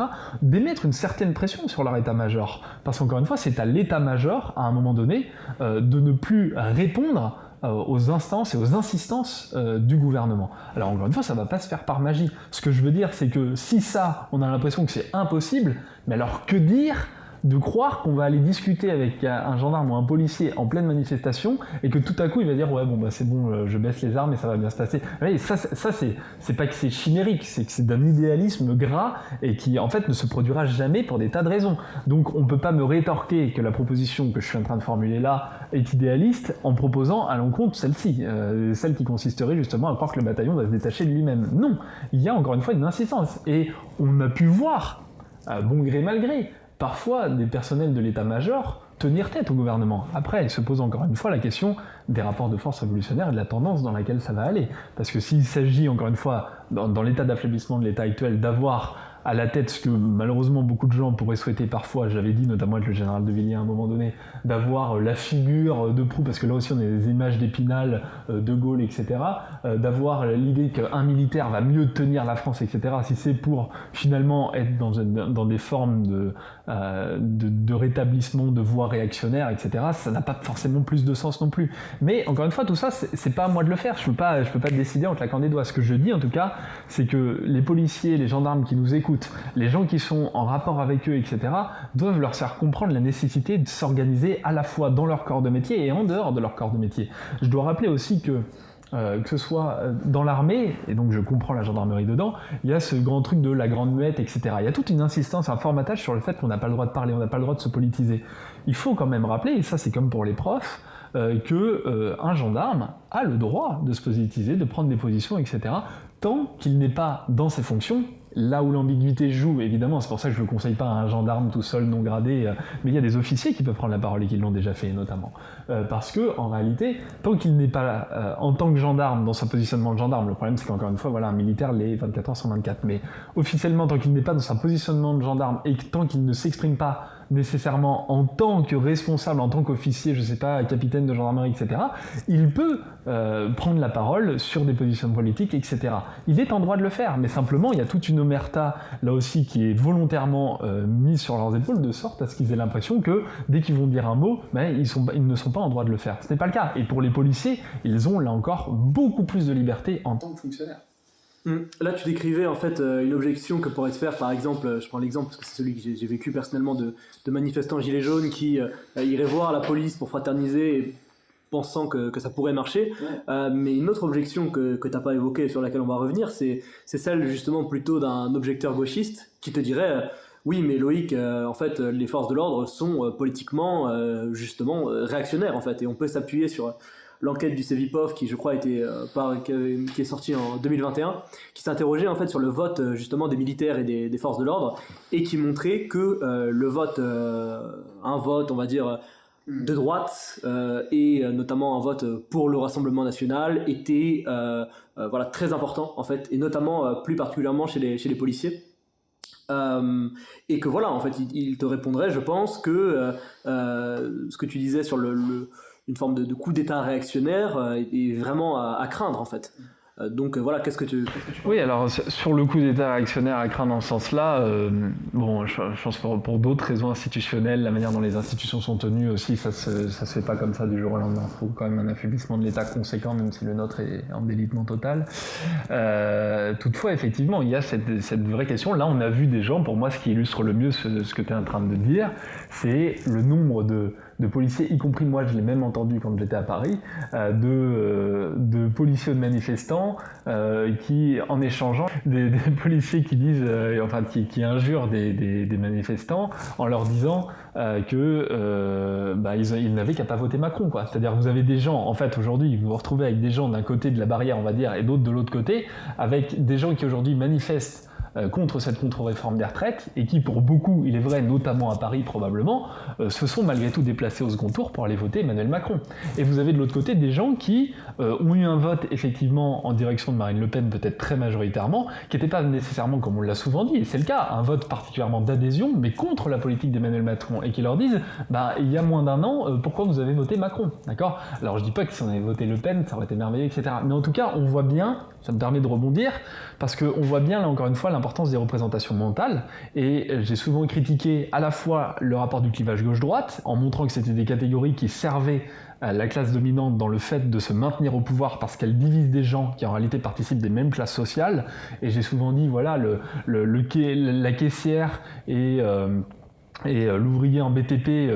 d'émettre une certaine pression sur leur état-major. Parce qu'encore une fois, c'est à l'état-major, à un moment donné, de ne plus répondre aux instances et aux insistances du gouvernement. Alors encore une fois, ça ne va pas se faire par magie. Ce que je veux dire, c'est que si ça, on a l'impression que c'est impossible, mais alors que dire de croire qu'on va aller discuter avec un gendarme ou un policier en pleine manifestation et que tout à coup il va dire ouais bon bah c'est bon, je baisse les armes et ça va bien se passer. Et ça c'est pas que c'est chimérique, c'est que c'est d'un idéalisme gras et qui en fait ne se produira jamais pour des tas de raisons. Donc on peut pas me rétorquer que la proposition que je suis en train de formuler là est idéaliste en proposant à l'encontre celle-ci, celle qui consisterait justement à croire que le bataillon va se détacher de lui-même. Non, il y a encore une fois une insistance et on a pu voir, bon gré mal gré, parfois, des personnels de l'état-major tenir tête au gouvernement. Après, il se pose encore une fois la question des rapports de force révolutionnaires et de la tendance dans laquelle ça va aller. Parce que s'il s'agit, encore une fois, dans l'état d'affaiblissement de l'état actuel, d'avoir à la tête ce que malheureusement beaucoup de gens pourraient souhaiter parfois, j'avais dit notamment avec le général de Villiers à un moment donné, d'avoir la figure de proue, parce que là aussi on a des images d'Épinal, de Gaulle, etc., d'avoir l'idée qu'un militaire va mieux tenir la France, etc., si c'est pour finalement être dans des formes de rétablissement de voies réactionnaires, etc., ça n'a pas forcément plus de sens non plus. Mais encore une fois, tout ça, c'est pas à moi de le faire, je peux pas décider en claquant des doigts. Ce que je dis en tout cas, c'est que les policiers, les gendarmes qui nous écoutent, les gens qui sont en rapport avec eux, etc., doivent leur faire comprendre la nécessité de s'organiser à la fois dans leur corps de métier et en dehors de leur corps de métier. Je dois rappeler aussi que ce soit dans l'armée, et donc je comprends la gendarmerie dedans, il y a ce grand truc de la grande muette, etc. Il y a toute une insistance, un formatage sur le fait qu'on n'a pas le droit de parler, on n'a pas le droit de se politiser. Il faut quand même rappeler, et ça c'est comme pour les profs, qu'un gendarme a le droit de se politiser, de prendre des positions, etc., tant qu'il n'est pas dans ses fonctions. Là où l'ambiguïté joue, évidemment, c'est pour ça que je ne le conseille pas à un gendarme tout seul, non gradé, mais il y a des officiers qui peuvent prendre la parole et qui l'ont déjà fait, notamment. Parce que, en réalité, tant qu'il n'est pas en tant que gendarme, dans son positionnement de gendarme, le problème c'est qu'encore une fois, voilà, un militaire l'est 24 heures sur 24, mais officiellement, tant qu'il n'est pas dans son positionnement de gendarme et tant qu'il ne s'exprime pas nécessairement en tant que responsable, en tant qu'officier, je sais pas, capitaine de gendarmerie, etc., il peut prendre la parole sur des positions politiques, etc. Il est en droit de le faire, mais simplement, il y a toute une omerta, là aussi, qui est volontairement mise sur leurs épaules, de sorte à ce qu'ils aient l'impression que, dès qu'ils vont dire un mot, ils ne sont pas en droit de le faire. Ce n'est pas le cas. Et pour les policiers, ils ont, là encore, beaucoup plus de liberté en tant que fonctionnaires. Là, tu décrivais en fait une objection que pourrait se faire, par exemple, je prends l'exemple parce que c'est celui que j'ai vécu personnellement de manifestants gilets jaunes qui iraient voir la police pour fraterniser et pensant que ça pourrait marcher. Ouais. Mais une autre objection que tu n'as pas évoquée et sur laquelle on va revenir, c'est celle justement plutôt d'un objecteur gauchiste qui te dirait oui, mais Loïc, en fait, les forces de l'ordre sont politiquement justement réactionnaires en fait, et on peut s'appuyer sur l'enquête du Cevipof qui je crois qui est sortie en 2021, qui s'interrogeait en fait sur le vote justement des militaires et des forces de l'ordre et qui montrait que le vote, un vote on va dire de droite et notamment un vote pour le Rassemblement National était voilà, très important en fait, et notamment plus particulièrement chez les policiers. Et que voilà, en fait, il te répondrait, je pense, que ce que tu disais sur une forme de coup d'état réactionnaire est vraiment à craindre en fait. Donc voilà, qu'est-ce que tu... Oui, alors sur le coup d'état réactionnaire à craindre dans ce sens-là, bon, je pense pour d'autres raisons institutionnelles, la manière dont les institutions sont tenues aussi, ça se fait pas comme ça du jour au lendemain. Il faut quand même un affaiblissement de l'État conséquent, même si le nôtre est en délitement total. Toutefois, effectivement, il y a cette vraie question. Là, on a vu des gens, pour moi, ce qui illustre le mieux ce que tu es en train de dire, c'est le nombre de policiers, y compris moi, je l'ai même entendu quand j'étais à Paris, de policiers ou de manifestants qui, en échangeant, des policiers qui disent, enfin qui injurent des manifestants en leur disant ils n'avaient qu'à pas voter Macron, quoi. C'est-à-dire vous avez des gens, en fait aujourd'hui vous vous retrouvez avec des gens d'un côté de la barrière, on va dire, et d'autres de l'autre côté, avec des gens qui aujourd'hui manifestent contre cette contre-réforme des retraites et qui, pour beaucoup, il est vrai, notamment à Paris probablement, se sont malgré tout déplacés au second tour pour aller voter Emmanuel Macron. Et vous avez de l'autre côté des gens qui ont eu un vote effectivement en direction de Marine Le Pen, peut-être très majoritairement, qui n'était pas nécessairement, comme on l'a souvent dit, et c'est le cas, un vote particulièrement d'adhésion, mais contre la politique d'Emmanuel Macron, et qui leur disent, il y a moins d'un an, pourquoi vous avez voté Macron, d'accord ? Alors je dis pas que si on avait voté Le Pen, ça aurait été merveilleux, etc. Mais en tout cas, on voit bien, ça me permet de rebondir, parce qu'on voit bien, là encore une fois, l'importance des représentations mentales, et j'ai souvent critiqué à la fois le rapport du clivage gauche-droite, en montrant que c'était des catégories qui servaient à la classe dominante dans le fait de se maintenir au pouvoir parce qu'elle divise des gens qui en réalité participent des mêmes classes sociales, et j'ai souvent dit, voilà, la caissière et l'ouvrier en BTP,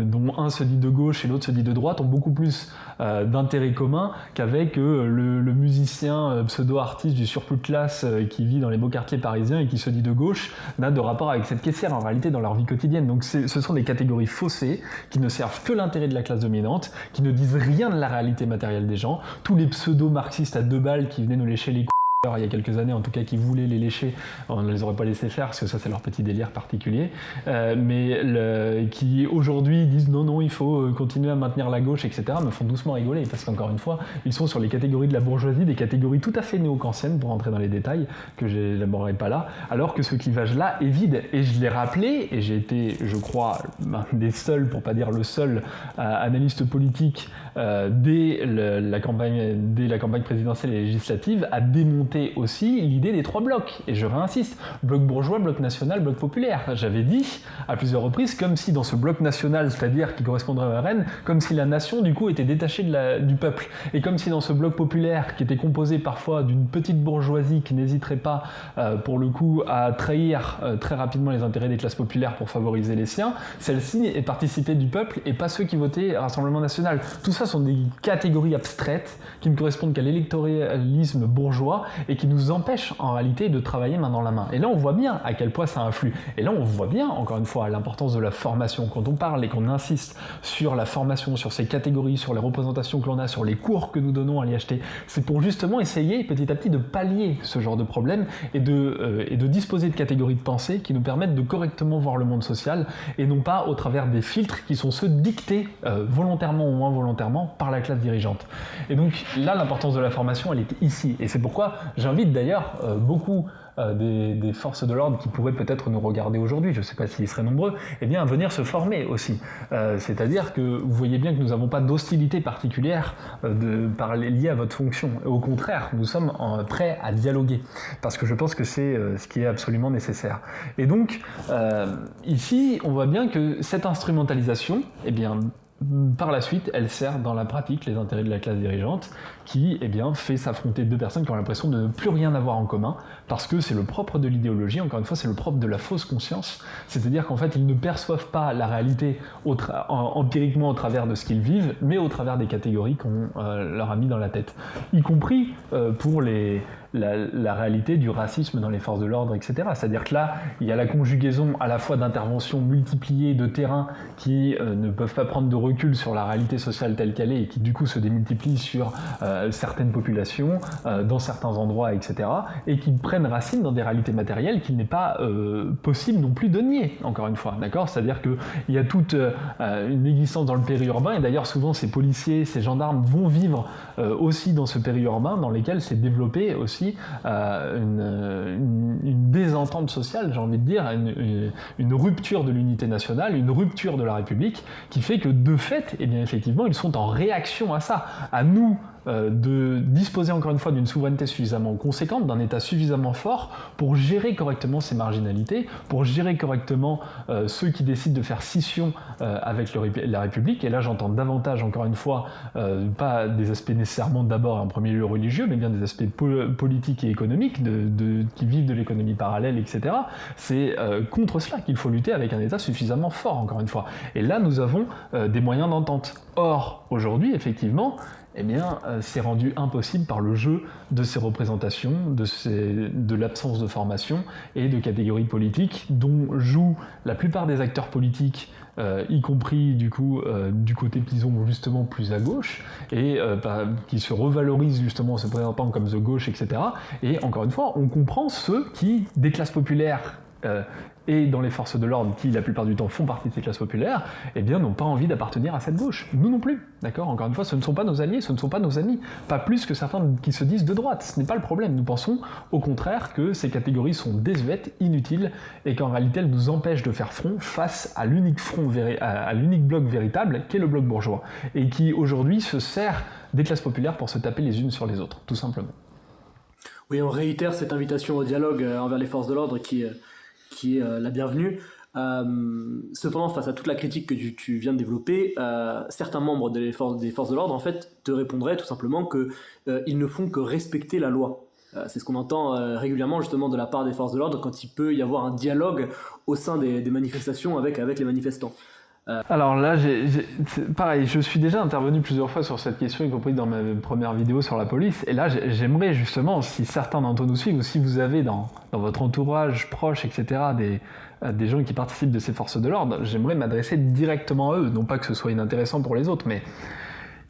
dont un se dit de gauche et l'autre se dit de droite, ont beaucoup plus d'intérêts communs qu'avec le musicien pseudo-artiste du surplus de classe qui vit dans les beaux quartiers parisiens et qui se dit de gauche, n'a de rapport avec cette caissière en réalité dans leur vie quotidienne. Donc ce sont des catégories faussées qui ne servent que l'intérêt de la classe dominante, qui ne disent rien de la réalité matérielle des gens. Tous les pseudo-marxistes à 2 balles qui venaient nous lécher les couilles il y a quelques années en tout cas qui voulaient les lécher, on ne les aurait pas laissés faire parce que ça c'est leur petit délire particulier, mais qui aujourd'hui disent non il faut continuer à maintenir la gauche etc. me font doucement rigoler parce qu'encore une fois ils sont sur les catégories de la bourgeoisie, des catégories tout à fait néo-kantiennes pour rentrer dans les détails que j'élaborerai pas là, alors que ce clivage là est vide et je l'ai rappelé et j'ai été je crois un des seuls pour pas dire le seul analyste politique dès la campagne présidentielle et législative à démonter aussi l'idée des 3 blocs. Et je réinsiste, bloc bourgeois, bloc national, bloc populaire. J'avais dit à plusieurs reprises, comme si dans ce bloc national, c'est-à-dire qui correspondrait à Rennes, comme si la nation du coup était détachée du peuple. Et comme si dans ce bloc populaire, qui était composé parfois d'une petite bourgeoisie qui n'hésiterait pas pour le coup à trahir très rapidement les intérêts des classes populaires pour favoriser les siens, celle-ci participait du peuple et pas ceux qui votaient Rassemblement National. Tout ça sont des catégories abstraites qui ne correspondent qu'à l'électoralisme bourgeois et qui nous empêche en réalité de travailler main dans la main. Et là on voit bien à quel point ça influe. Et là on voit bien, encore une fois, l'importance de la formation. Quand on parle et qu'on insiste sur la formation, sur ces catégories, sur les représentations que l'on a, sur les cours que nous donnons à l'IHT, c'est pour justement essayer petit à petit de pallier ce genre de problème et de disposer de catégories de pensée qui nous permettent de correctement voir le monde social et non pas au travers des filtres qui sont ceux dictés volontairement ou moins volontairement par la classe dirigeante. Et donc là l'importance de la formation elle est ici et c'est pourquoi j'invite d'ailleurs beaucoup des forces de l'ordre qui pourraient peut-être nous regarder aujourd'hui, je ne sais pas s'ils seraient nombreux, eh bien à venir se former aussi. C'est-à-dire que vous voyez bien que nous n'avons pas d'hostilité particulière liée à votre fonction. Au contraire, nous sommes prêts à dialoguer parce que je pense que c'est ce qui est absolument nécessaire. Et donc ici, on voit bien que cette instrumentalisation, eh bien par la suite, elle sert dans la pratique les intérêts de la classe dirigeante qui fait s'affronter 2 personnes qui ont l'impression de ne plus rien avoir en commun parce que c'est le propre de l'idéologie, encore une fois c'est le propre de la fausse conscience, c'est-à-dire qu'en fait ils ne perçoivent pas la réalité empiriquement au travers de ce qu'ils vivent mais au travers des catégories qu'on leur a mis dans la tête, y compris pour la réalité du racisme dans les forces de l'ordre, etc. C'est-à-dire que là, il y a la conjugaison à la fois d'interventions multipliées de terrain qui ne peuvent pas prendre de recul sur la réalité sociale telle qu'elle est et qui du coup se démultiplient sur certaines populations, dans certains endroits, etc. et qui prennent racine dans des réalités matérielles qu'il n'est pas possible non plus de nier, encore une fois, d'accord ? C'est-à-dire qu'il y a toute une existence dans le périurbain et d'ailleurs souvent ces policiers, ces gendarmes vont vivre aussi dans ce périurbain dans lesquels s'est développé aussi une désentente sociale, j'ai envie de dire, une rupture de l'unité nationale, une rupture de la République, qui fait que de fait, eh bien effectivement, ils sont en réaction à ça. À nous de disposer encore une fois d'une souveraineté suffisamment conséquente, d'un État suffisamment fort pour gérer correctement ces marginalités, pour gérer correctement ceux qui décident de faire scission avec la République. Et là j'entends davantage encore une fois pas des aspects nécessairement d'abord en premier lieu religieux, mais bien des aspects politiques et économiques qui vivent de l'économie parallèle, etc. C'est contre cela qu'il faut lutter avec un État suffisamment fort, encore une fois. Et là nous avons des moyens d'entente. Or, aujourd'hui, effectivement, eh bien, c'est rendu impossible par le jeu de ces représentations, de l'absence de formation et de catégories politiques dont jouent la plupart des acteurs politiques, y compris du coup du côté disons justement plus à gauche et qui se revalorisent justement en se présentant comme the gauche, etc. Et encore une fois, on comprend ceux qui, des classes populaires et dans les forces de l'ordre, qui la plupart du temps font partie de ces classes populaires, eh bien n'ont pas envie d'appartenir à cette gauche. Nous non plus, d'accord ? Encore une fois, ce ne sont pas nos alliés, ce ne sont pas nos amis, pas plus que certains qui se disent de droite. Ce n'est pas le problème. Nous pensons au contraire que ces catégories sont désuètes, inutiles, et qu'en réalité elles nous empêchent de faire front face à l'unique bloc véritable, qu'est le bloc bourgeois, et qui aujourd'hui se sert des classes populaires pour se taper les unes sur les autres, tout simplement. Oui, on réitère cette invitation au dialogue envers les forces de l'ordre qui est la bienvenue. Cependant, face à toute la critique que tu viens de développer, certains membres des forces de l'ordre en fait te répondraient tout simplement qu'ils ne font que respecter la loi. C'est ce qu'on entend régulièrement justement de la part des forces de l'ordre quand il peut y avoir un dialogue au sein des manifestations avec les manifestants. Alors là, pareil, je suis déjà intervenu plusieurs fois sur cette question, y compris dans ma première vidéo sur la police, et là j'aimerais justement, si certains d'entre nous suivent, ou si vous avez dans votre entourage proche, etc., des gens qui participent de ces forces de l'ordre, j'aimerais m'adresser directement à eux, non pas que ce soit inintéressant pour les autres, mais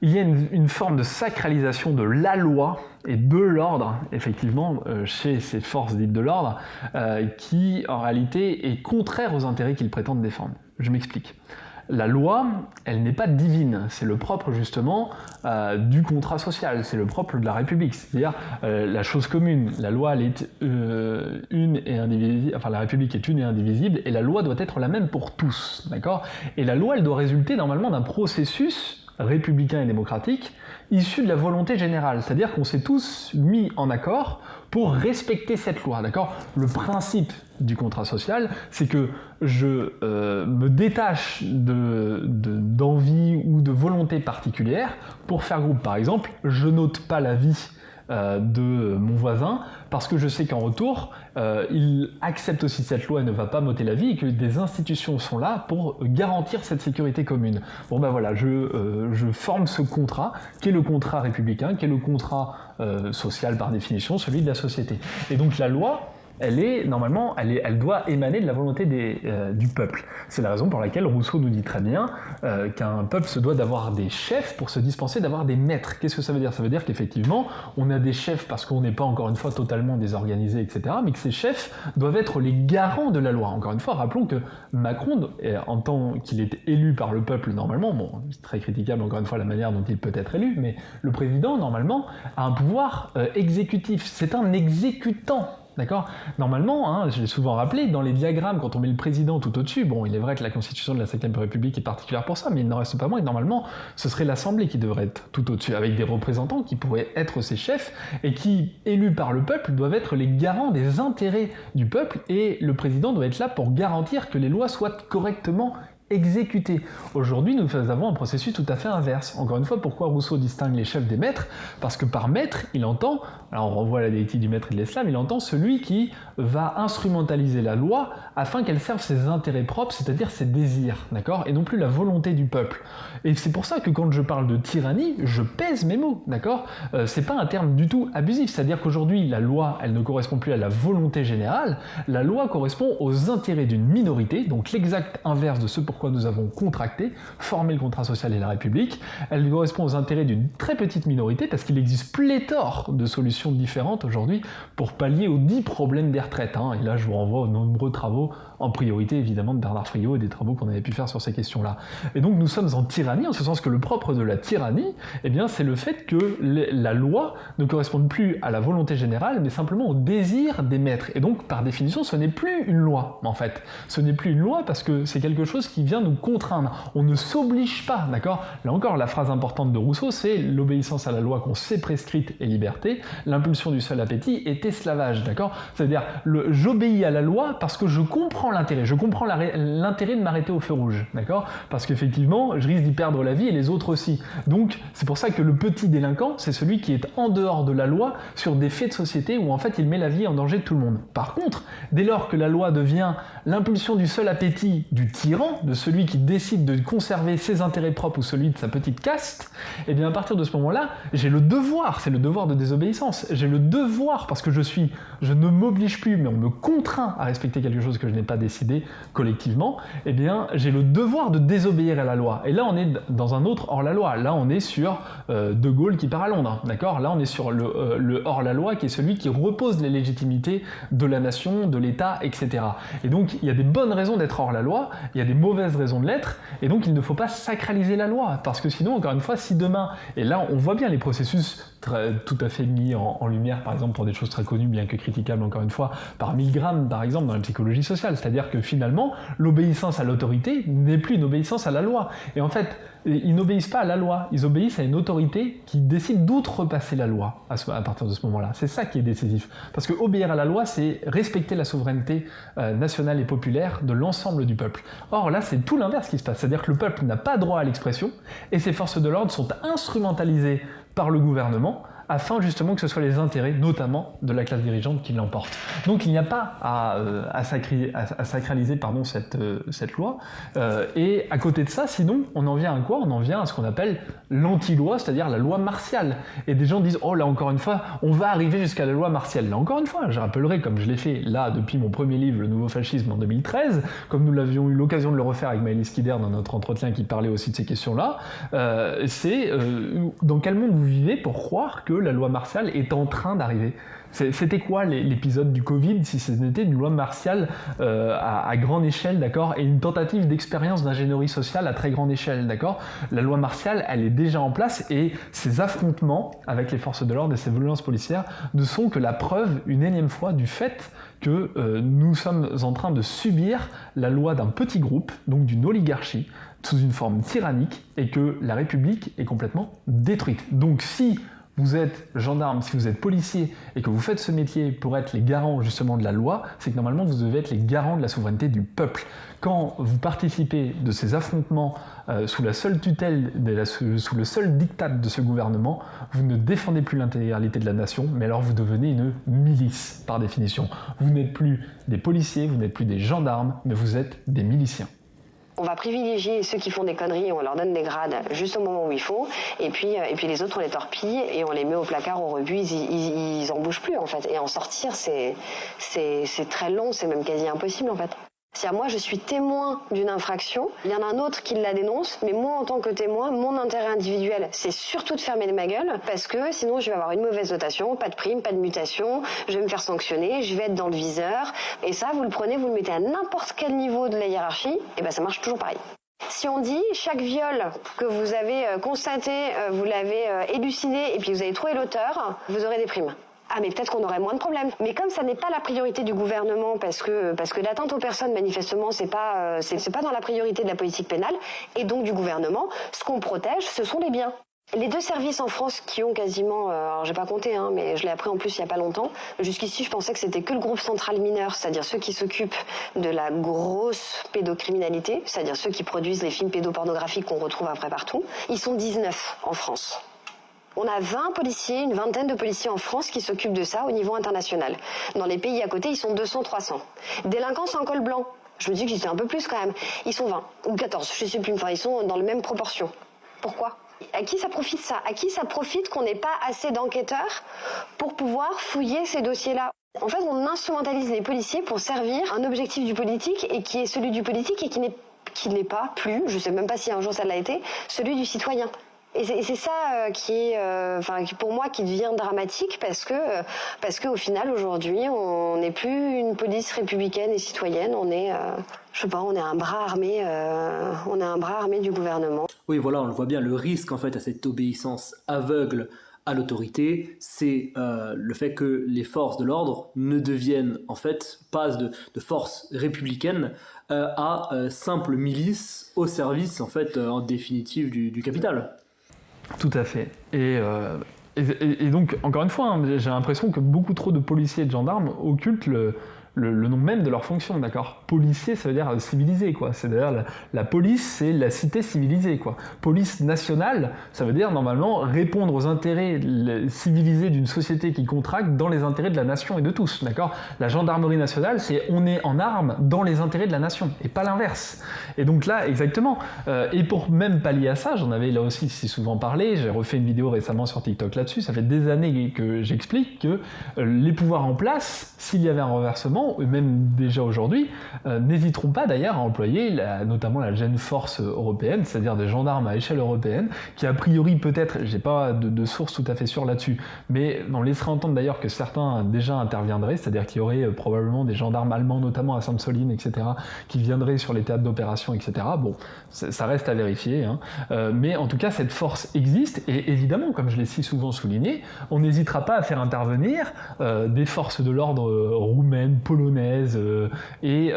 il y a une forme de sacralisation de la loi et de l'ordre, effectivement, chez ces forces dites de l'ordre, qui, en réalité, est contraire aux intérêts qu'ils prétendent défendre. Je m'explique. La loi, elle n'est pas divine, c'est le propre justement du contrat social, c'est le propre de la République, c'est-à-dire la chose commune. La loi, elle est une et indivisible, enfin la République est une et indivisible, et la loi doit être la même pour tous, d'accord ? Et la loi, elle doit résulter normalement d'un processus républicain et démocratique issu de la volonté générale, c'est-à-dire qu'on s'est tous mis en accord pour respecter cette loi, d'accord ? Le principe du contrat social, c'est que je me détache d'envie ou de volonté particulière pour faire groupe. Par exemple, je n'ôte pas la vie de mon voisin parce que je sais qu'en retour, il accepte aussi cette loi et ne va pas m'ôter la vie et que des institutions sont là pour garantir cette sécurité commune. Bon ben voilà, je forme ce contrat qui est le contrat républicain, qui est le contrat social par définition, celui de la société. Et donc la loi, elle doit émaner de la volonté du peuple. C'est la raison pour laquelle Rousseau nous dit très bien qu'un peuple se doit d'avoir des chefs pour se dispenser d'avoir des maîtres. Qu'est-ce que ça veut dire ? Ça veut dire qu'effectivement, on a des chefs parce qu'on n'est pas encore une fois totalement désorganisé, etc., mais que ces chefs doivent être les garants de la loi. Encore une fois, rappelons que Macron, en tant qu'il est élu par le peuple normalement, bon, c'est très critiquable encore une fois la manière dont il peut être élu, mais le président, normalement, a un pouvoir exécutif. C'est un exécutant. D'accord ? Normalement, je l'ai souvent rappelé, dans les diagrammes, quand on met le président tout au-dessus, bon, il est vrai que la constitution de la 5e République est particulière pour ça, mais il n'en reste pas moins, et normalement, ce serait l'Assemblée qui devrait être tout au-dessus, avec des représentants qui pourraient être ses chefs, et qui, élus par le peuple, doivent être les garants des intérêts du peuple, et le président doit être là pour garantir que les lois soient correctement exécuté. Aujourd'hui, nous avons un processus tout à fait inverse. Encore une fois, pourquoi Rousseau distingue les chefs des maîtres ? Parce que par maître, il entend, alors on renvoie à la dialectique du maître et de l'esclave, il entend celui qui va instrumentaliser la loi afin qu'elle serve ses intérêts propres, c'est-à-dire ses désirs, d'accord ? Et non plus la volonté du peuple. Et c'est pour ça que quand je parle de tyrannie, je pèse mes mots, d'accord ? C'est pas un terme du tout abusif, c'est-à-dire qu'aujourd'hui, la loi, elle ne correspond plus à la volonté générale, la loi correspond aux intérêts d'une minorité, donc l'exact inverse de ce pourquoi nous avons contracté, formé le contrat social et la République. Elle correspond aux intérêts d'une très petite minorité parce qu'il existe pléthore de solutions différentes aujourd'hui pour pallier aux 10 problèmes des retraites. Et là, je vous renvoie aux nombreux travaux, en priorité évidemment de Bernard Friot et des travaux qu'on avait pu faire sur ces questions-là. Et donc nous sommes en tyrannie, en ce sens que le propre de la tyrannie, eh bien, c'est le fait que la loi ne corresponde plus à la volonté générale, mais simplement au désir des maîtres. Et donc, par définition, ce n'est plus une loi, en fait. Ce n'est plus une loi parce que c'est quelque chose qui vient nous contraindre. On ne s'oblige pas, d'accord ? Là encore, la phrase importante de Rousseau, c'est l'obéissance à la loi qu'on s'est prescrite est liberté, l'impulsion du seul appétit est esclavage, d'accord ? C'est-à-dire, j'obéis à la loi parce que je comprends l'intérêt, l'intérêt de m'arrêter au feu rouge, d'accord ? Parce qu'effectivement, je risque d'y perdre la vie et les autres aussi. Donc, c'est pour ça que le petit délinquant, c'est celui qui est en dehors de la loi sur des faits de société où en fait il met la vie en danger de tout le monde. Par contre, dès lors que la loi devient l'impulsion du seul appétit du tyran, de celui qui décide de conserver ses intérêts propres ou celui de sa petite caste, et bien à partir de ce moment-là, j'ai le devoir, c'est le devoir de désobéissance, j'ai le devoir parce que je ne m'oblige plus, mais on me contraint à respecter quelque chose que je n'ai pas décidé collectivement, et bien j'ai le devoir de désobéir à la loi. Et là on est dans un autre hors-la-loi, là on est sur De Gaulle qui part à Londres, d'accord ? Là on est sur le hors-la-loi qui est celui qui repose les légitimités de la nation, de l'État, etc. Et donc il y a des bonnes raisons d'être hors-la-loi, il y a des mauvaises raisons de l'être, et donc il ne faut pas sacraliser la loi, parce que sinon, encore une fois, si demain, et là on voit bien les processus tout à fait mis en lumière, par exemple pour des choses très connues, bien que critiquables encore une fois, par Milgram par exemple dans la psychologie sociale, c'est-à-dire que finalement, l'obéissance à l'autorité n'est plus une obéissance à la loi. Et en fait, ils n'obéissent pas à la loi, ils obéissent à une autorité qui décide d'outrepasser la loi à partir de ce moment-là. C'est ça qui est décisif. Parce que obéir à la loi, c'est respecter la souveraineté nationale et populaire de l'ensemble du peuple. Or là, c'est tout l'inverse qui se passe. C'est-à-dire que le peuple n'a pas droit à l'expression et ses forces de l'ordre sont instrumentalisées par le gouvernement afin justement que ce soit les intérêts, notamment de la classe dirigeante, qui l'emportent. Donc il n'y a pas à sacraliser cette loi. Et à côté de ça, sinon, on en vient à quoi? On en vient à ce qu'on appelle l'anti-loi, c'est-à-dire la loi martiale. Et des gens disent, oh là encore une fois, on va arriver jusqu'à la loi martiale. Là encore une fois, je rappellerai, comme je l'ai fait là depuis mon premier livre, Le Nouveau Fascisme, en 2013, comme nous l'avions eu l'occasion de le refaire avec Maëlys Kider dans notre entretien qui parlait aussi de ces questions-là, c'est dans quel monde vous vivez pour croire que la loi martiale est en train d'arriver? C'était quoi l'épisode du Covid si ce n'était une loi martiale à grande échelle, d'accord, et une tentative d'expérience d'ingénierie sociale à très grande échelle, d'accord? La loi martiale, elle est déjà en place et ces affrontements avec les forces de l'ordre et ces violences policières ne sont que la preuve, une énième fois, du fait que nous sommes en train de subir la loi d'un petit groupe, donc d'une oligarchie, sous une forme tyrannique, et que la République est complètement détruite. Donc si vous êtes gendarme, si vous êtes policier et que vous faites ce métier pour être les garants justement de la loi, c'est que normalement vous devez être les garants de la souveraineté du peuple. Quand vous participez de ces affrontements sous la seule tutelle, sous le seul diktat de ce gouvernement, vous ne défendez plus l'intégralité de la nation, mais alors vous devenez une milice par définition. Vous n'êtes plus des policiers, vous n'êtes plus des gendarmes, mais vous êtes des miliciens. On va privilégier ceux qui font des conneries, on leur donne des grades juste au moment où ils font, et puis les autres on les torpille et on les met au placard, au rebut, ils en bougent plus en fait. Et en sortir c'est très long, c'est même quasi impossible en fait. C'est-à-dire moi je suis témoin d'une infraction, il y en a un autre qui la dénonce, mais moi en tant que témoin, mon intérêt individuel c'est surtout de fermer ma gueule, parce que sinon je vais avoir une mauvaise notation, pas de prime, pas de mutation, je vais me faire sanctionner, je vais être dans le viseur, et ça vous le prenez, vous le mettez à n'importe quel niveau de la hiérarchie, et ben ça marche toujours pareil. Si on dit chaque viol que vous avez constaté, vous l'avez élucidé et puis vous avez trouvé l'auteur, vous aurez des primes. Ah mais peut-être qu'on aurait moins de problèmes. Mais comme ça n'est pas la priorité du gouvernement, parce que l'atteinte aux personnes manifestement c'est pas dans la priorité de la politique pénale et donc du gouvernement, ce qu'on protège ce sont les biens. Les deux services en France qui ont quasiment, alors j'ai pas compté, mais je l'ai appris en plus il y a pas longtemps. Jusqu'ici, je pensais que c'était que le groupe central mineur, c'est-à-dire ceux qui s'occupent de la grosse pédocriminalité, c'est-à-dire ceux qui produisent les films pédopornographiques qu'on retrouve après partout. Ils sont 19 en France. On a 20 policiers, une vingtaine de policiers en France qui s'occupent de ça au niveau international. Dans les pays à côté, ils sont 200, 300. Délinquance en col blanc, je me dis que j'étais un peu plus quand même. Ils sont 20 ou 14, je sais plus, enfin ils sont dans les mêmes proportions. Pourquoi ? À qui ça profite ça ? À qui ça profite qu'on n'ait pas assez d'enquêteurs pour pouvoir fouiller ces dossiers-là ? En fait, on instrumentalise les policiers pour servir un objectif du politique et qui est celui du politique et qui n'est pas plus, je sais même pas si un jour ça l'a été, celui du citoyen. Et c'est ça qui pour moi qui devient dramatique parce que au final aujourd'hui on n'est plus une police républicaine et citoyenne, on est on est un bras armé du gouvernement. Oui, voilà, on le voit bien, le risque en fait à cette obéissance aveugle à l'autorité, c'est le fait que les forces de l'ordre ne deviennent en fait pas de forces républicaines à simples milices au service en fait en définitive du capital. Tout à fait. Et donc, encore une fois, j'ai l'impression que beaucoup trop de policiers et de gendarmes occultent le nom même de leur fonction, d'accord ? Policier, ça veut dire civilisé, quoi. C'est-à-dire la police, c'est la cité civilisée, quoi. Police nationale, ça veut dire normalement répondre aux intérêts civilisés d'une société qui contracte dans les intérêts de la nation et de tous, d'accord ? La gendarmerie nationale, c'est on est en armes dans les intérêts de la nation et pas l'inverse. Et donc là, exactement. Et pour même pallier à ça, j'en avais là aussi si souvent parlé, j'ai refait une vidéo récemment sur TikTok là-dessus, ça fait des années que j'explique que les pouvoirs en place, s'il y avait un renversement, et même déjà aujourd'hui, n'hésiteront pas d'ailleurs à employer notamment la Gen Force européenne, c'est-à-dire des gendarmes à échelle européenne, qui a priori peut-être, j'ai pas de source tout à fait sûre là-dessus, mais on laisserait entendre d'ailleurs que certains déjà interviendraient, c'est-à-dire qu'il y aurait probablement des gendarmes allemands, notamment à Sainte-Soline, etc., qui viendraient sur les théâtres d'opération, etc. Bon, ça reste à vérifier, mais en tout cas cette force existe, et évidemment, comme je l'ai si souvent souligné, on n'hésitera pas à faire intervenir des forces de l'ordre roumaines, polonaises et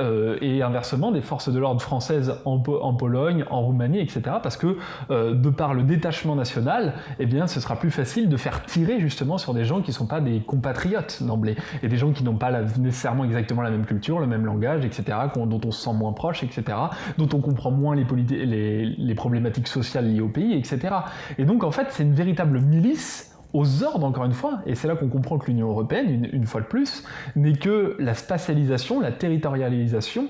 inversement des forces de l'ordre françaises en Pologne, en Roumanie, etc. Parce que de par le détachement national, eh bien, ce sera plus facile de faire tirer justement sur des gens qui ne sont pas des compatriotes d'emblée et des gens qui n'ont pas nécessairement exactement la même culture, le même langage, etc., dont on se sent moins proche, etc., dont on comprend moins les problématiques sociales liées au pays, etc. Et donc en fait, c'est une véritable milice aux ordres, encore une fois, et c'est là qu'on comprend que l'Union européenne, une fois de plus, n'est que la spatialisation, la territorialisation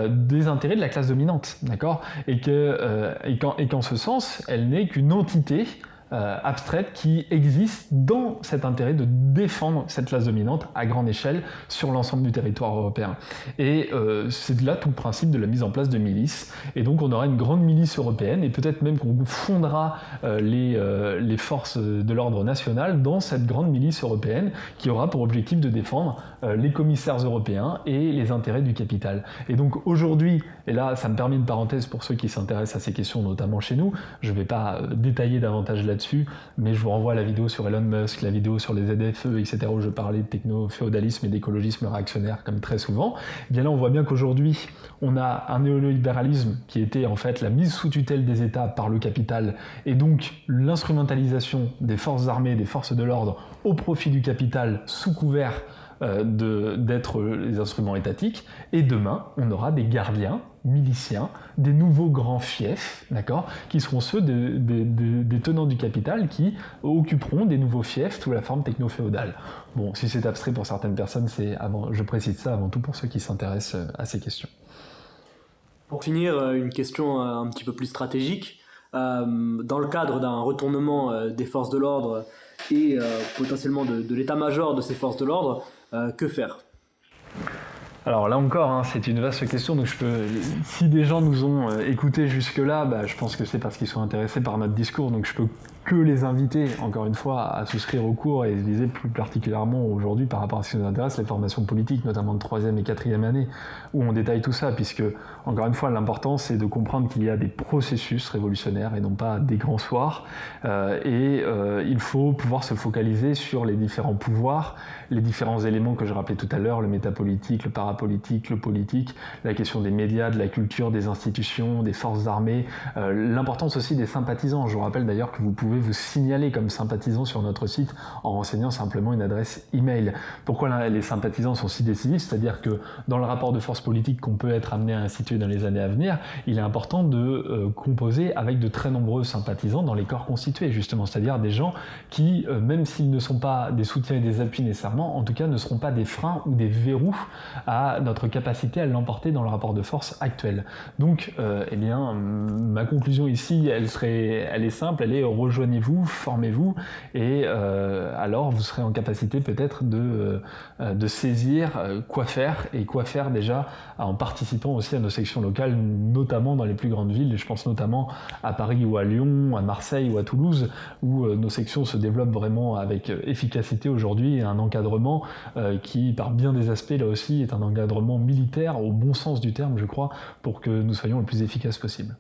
des intérêts de la classe dominante, d'accord ? Et qu'en ce sens, elle n'est qu'une entité abstraite qui existe dans cet intérêt de défendre cette classe dominante à grande échelle sur l'ensemble du territoire européen. Et c'est là tout le principe de la mise en place de milices. Et donc on aura une grande milice européenne, et peut-être même qu'on fondera les forces de l'ordre national dans cette grande milice européenne qui aura pour objectif de défendre les commissaires européens et les intérêts du capital. Et donc aujourd'hui, et là ça me permet une parenthèse pour ceux qui s'intéressent à ces questions, notamment chez nous, je ne vais pas détailler davantage là-dessus, mais je vous renvoie à la vidéo sur Elon Musk, la vidéo sur les ZFE, etc., où je parlais de techno-féodalisme et d'écologisme réactionnaire, comme très souvent. Et bien là, on voit bien qu'aujourd'hui, on a un néolibéralisme qui était en fait la mise sous tutelle des États par le capital, et donc l'instrumentalisation des forces armées, des forces de l'ordre, au profit du capital, sous couvert d'être les instruments étatiques. Et demain, on aura des gardiens miliciens, des nouveaux grands fiefs, d'accord, qui seront ceux des tenants du capital qui occuperont des nouveaux fiefs sous la forme techno-féodale. Bon, si c'est abstrait pour certaines personnes, je précise ça avant tout pour ceux qui s'intéressent à ces questions. Pour finir, une question un petit peu plus stratégique. Dans le cadre d'un retournement des forces de l'ordre et potentiellement de l'état-major de ces forces de l'ordre, que faire ? Alors là encore, c'est une vaste question, donc si des gens nous ont écoutés jusque-là, je pense que c'est parce qu'ils sont intéressés par notre discours, donc je peux que les inviter, encore une fois, à souscrire au cours et viser plus particulièrement aujourd'hui par rapport à ce qui nous intéresse, les formations politiques, notamment de 3e et 4e année, où on détaille tout ça, puisque, encore une fois, l'important c'est de comprendre qu'il y a des processus révolutionnaires et non pas des grands soirs, il faut pouvoir se focaliser sur les différents pouvoirs, les différents éléments que je rappelais tout à l'heure, le métapolitique, le parapolitique, le politique, la question des médias, de la culture, des institutions, des forces armées, l'importance aussi des sympathisants. Je vous rappelle d'ailleurs que vous pouvez vous signaler comme sympathisant sur notre site en renseignant simplement une adresse email. Pourquoi les sympathisants sont si décisifs ? C'est-à-dire que dans le rapport de force politique qu'on peut être amené à instituer dans les années à venir, il est important de composer avec de très nombreux sympathisants dans les corps constitués, justement, c'est-à-dire des gens qui, même s'ils ne sont pas des soutiens et des appuis nécessairement, en tout cas ne seront pas des freins ou des verrous à notre capacité à l'emporter dans le rapport de force actuel. Donc, ma conclusion ici, elle est simple, elle est rejoignez-vous, formez-vous, et alors vous serez en capacité peut-être de saisir quoi faire déjà en participant aussi à nos sections locales, notamment dans les plus grandes villes, et je pense notamment à Paris ou à Lyon, à Marseille ou à Toulouse, où nos sections se développent vraiment avec efficacité aujourd'hui, et un encadrement qui, par bien des aspects, là aussi, est un encadrement militaire au bon sens du terme, je crois, pour que nous soyons le plus efficaces possible.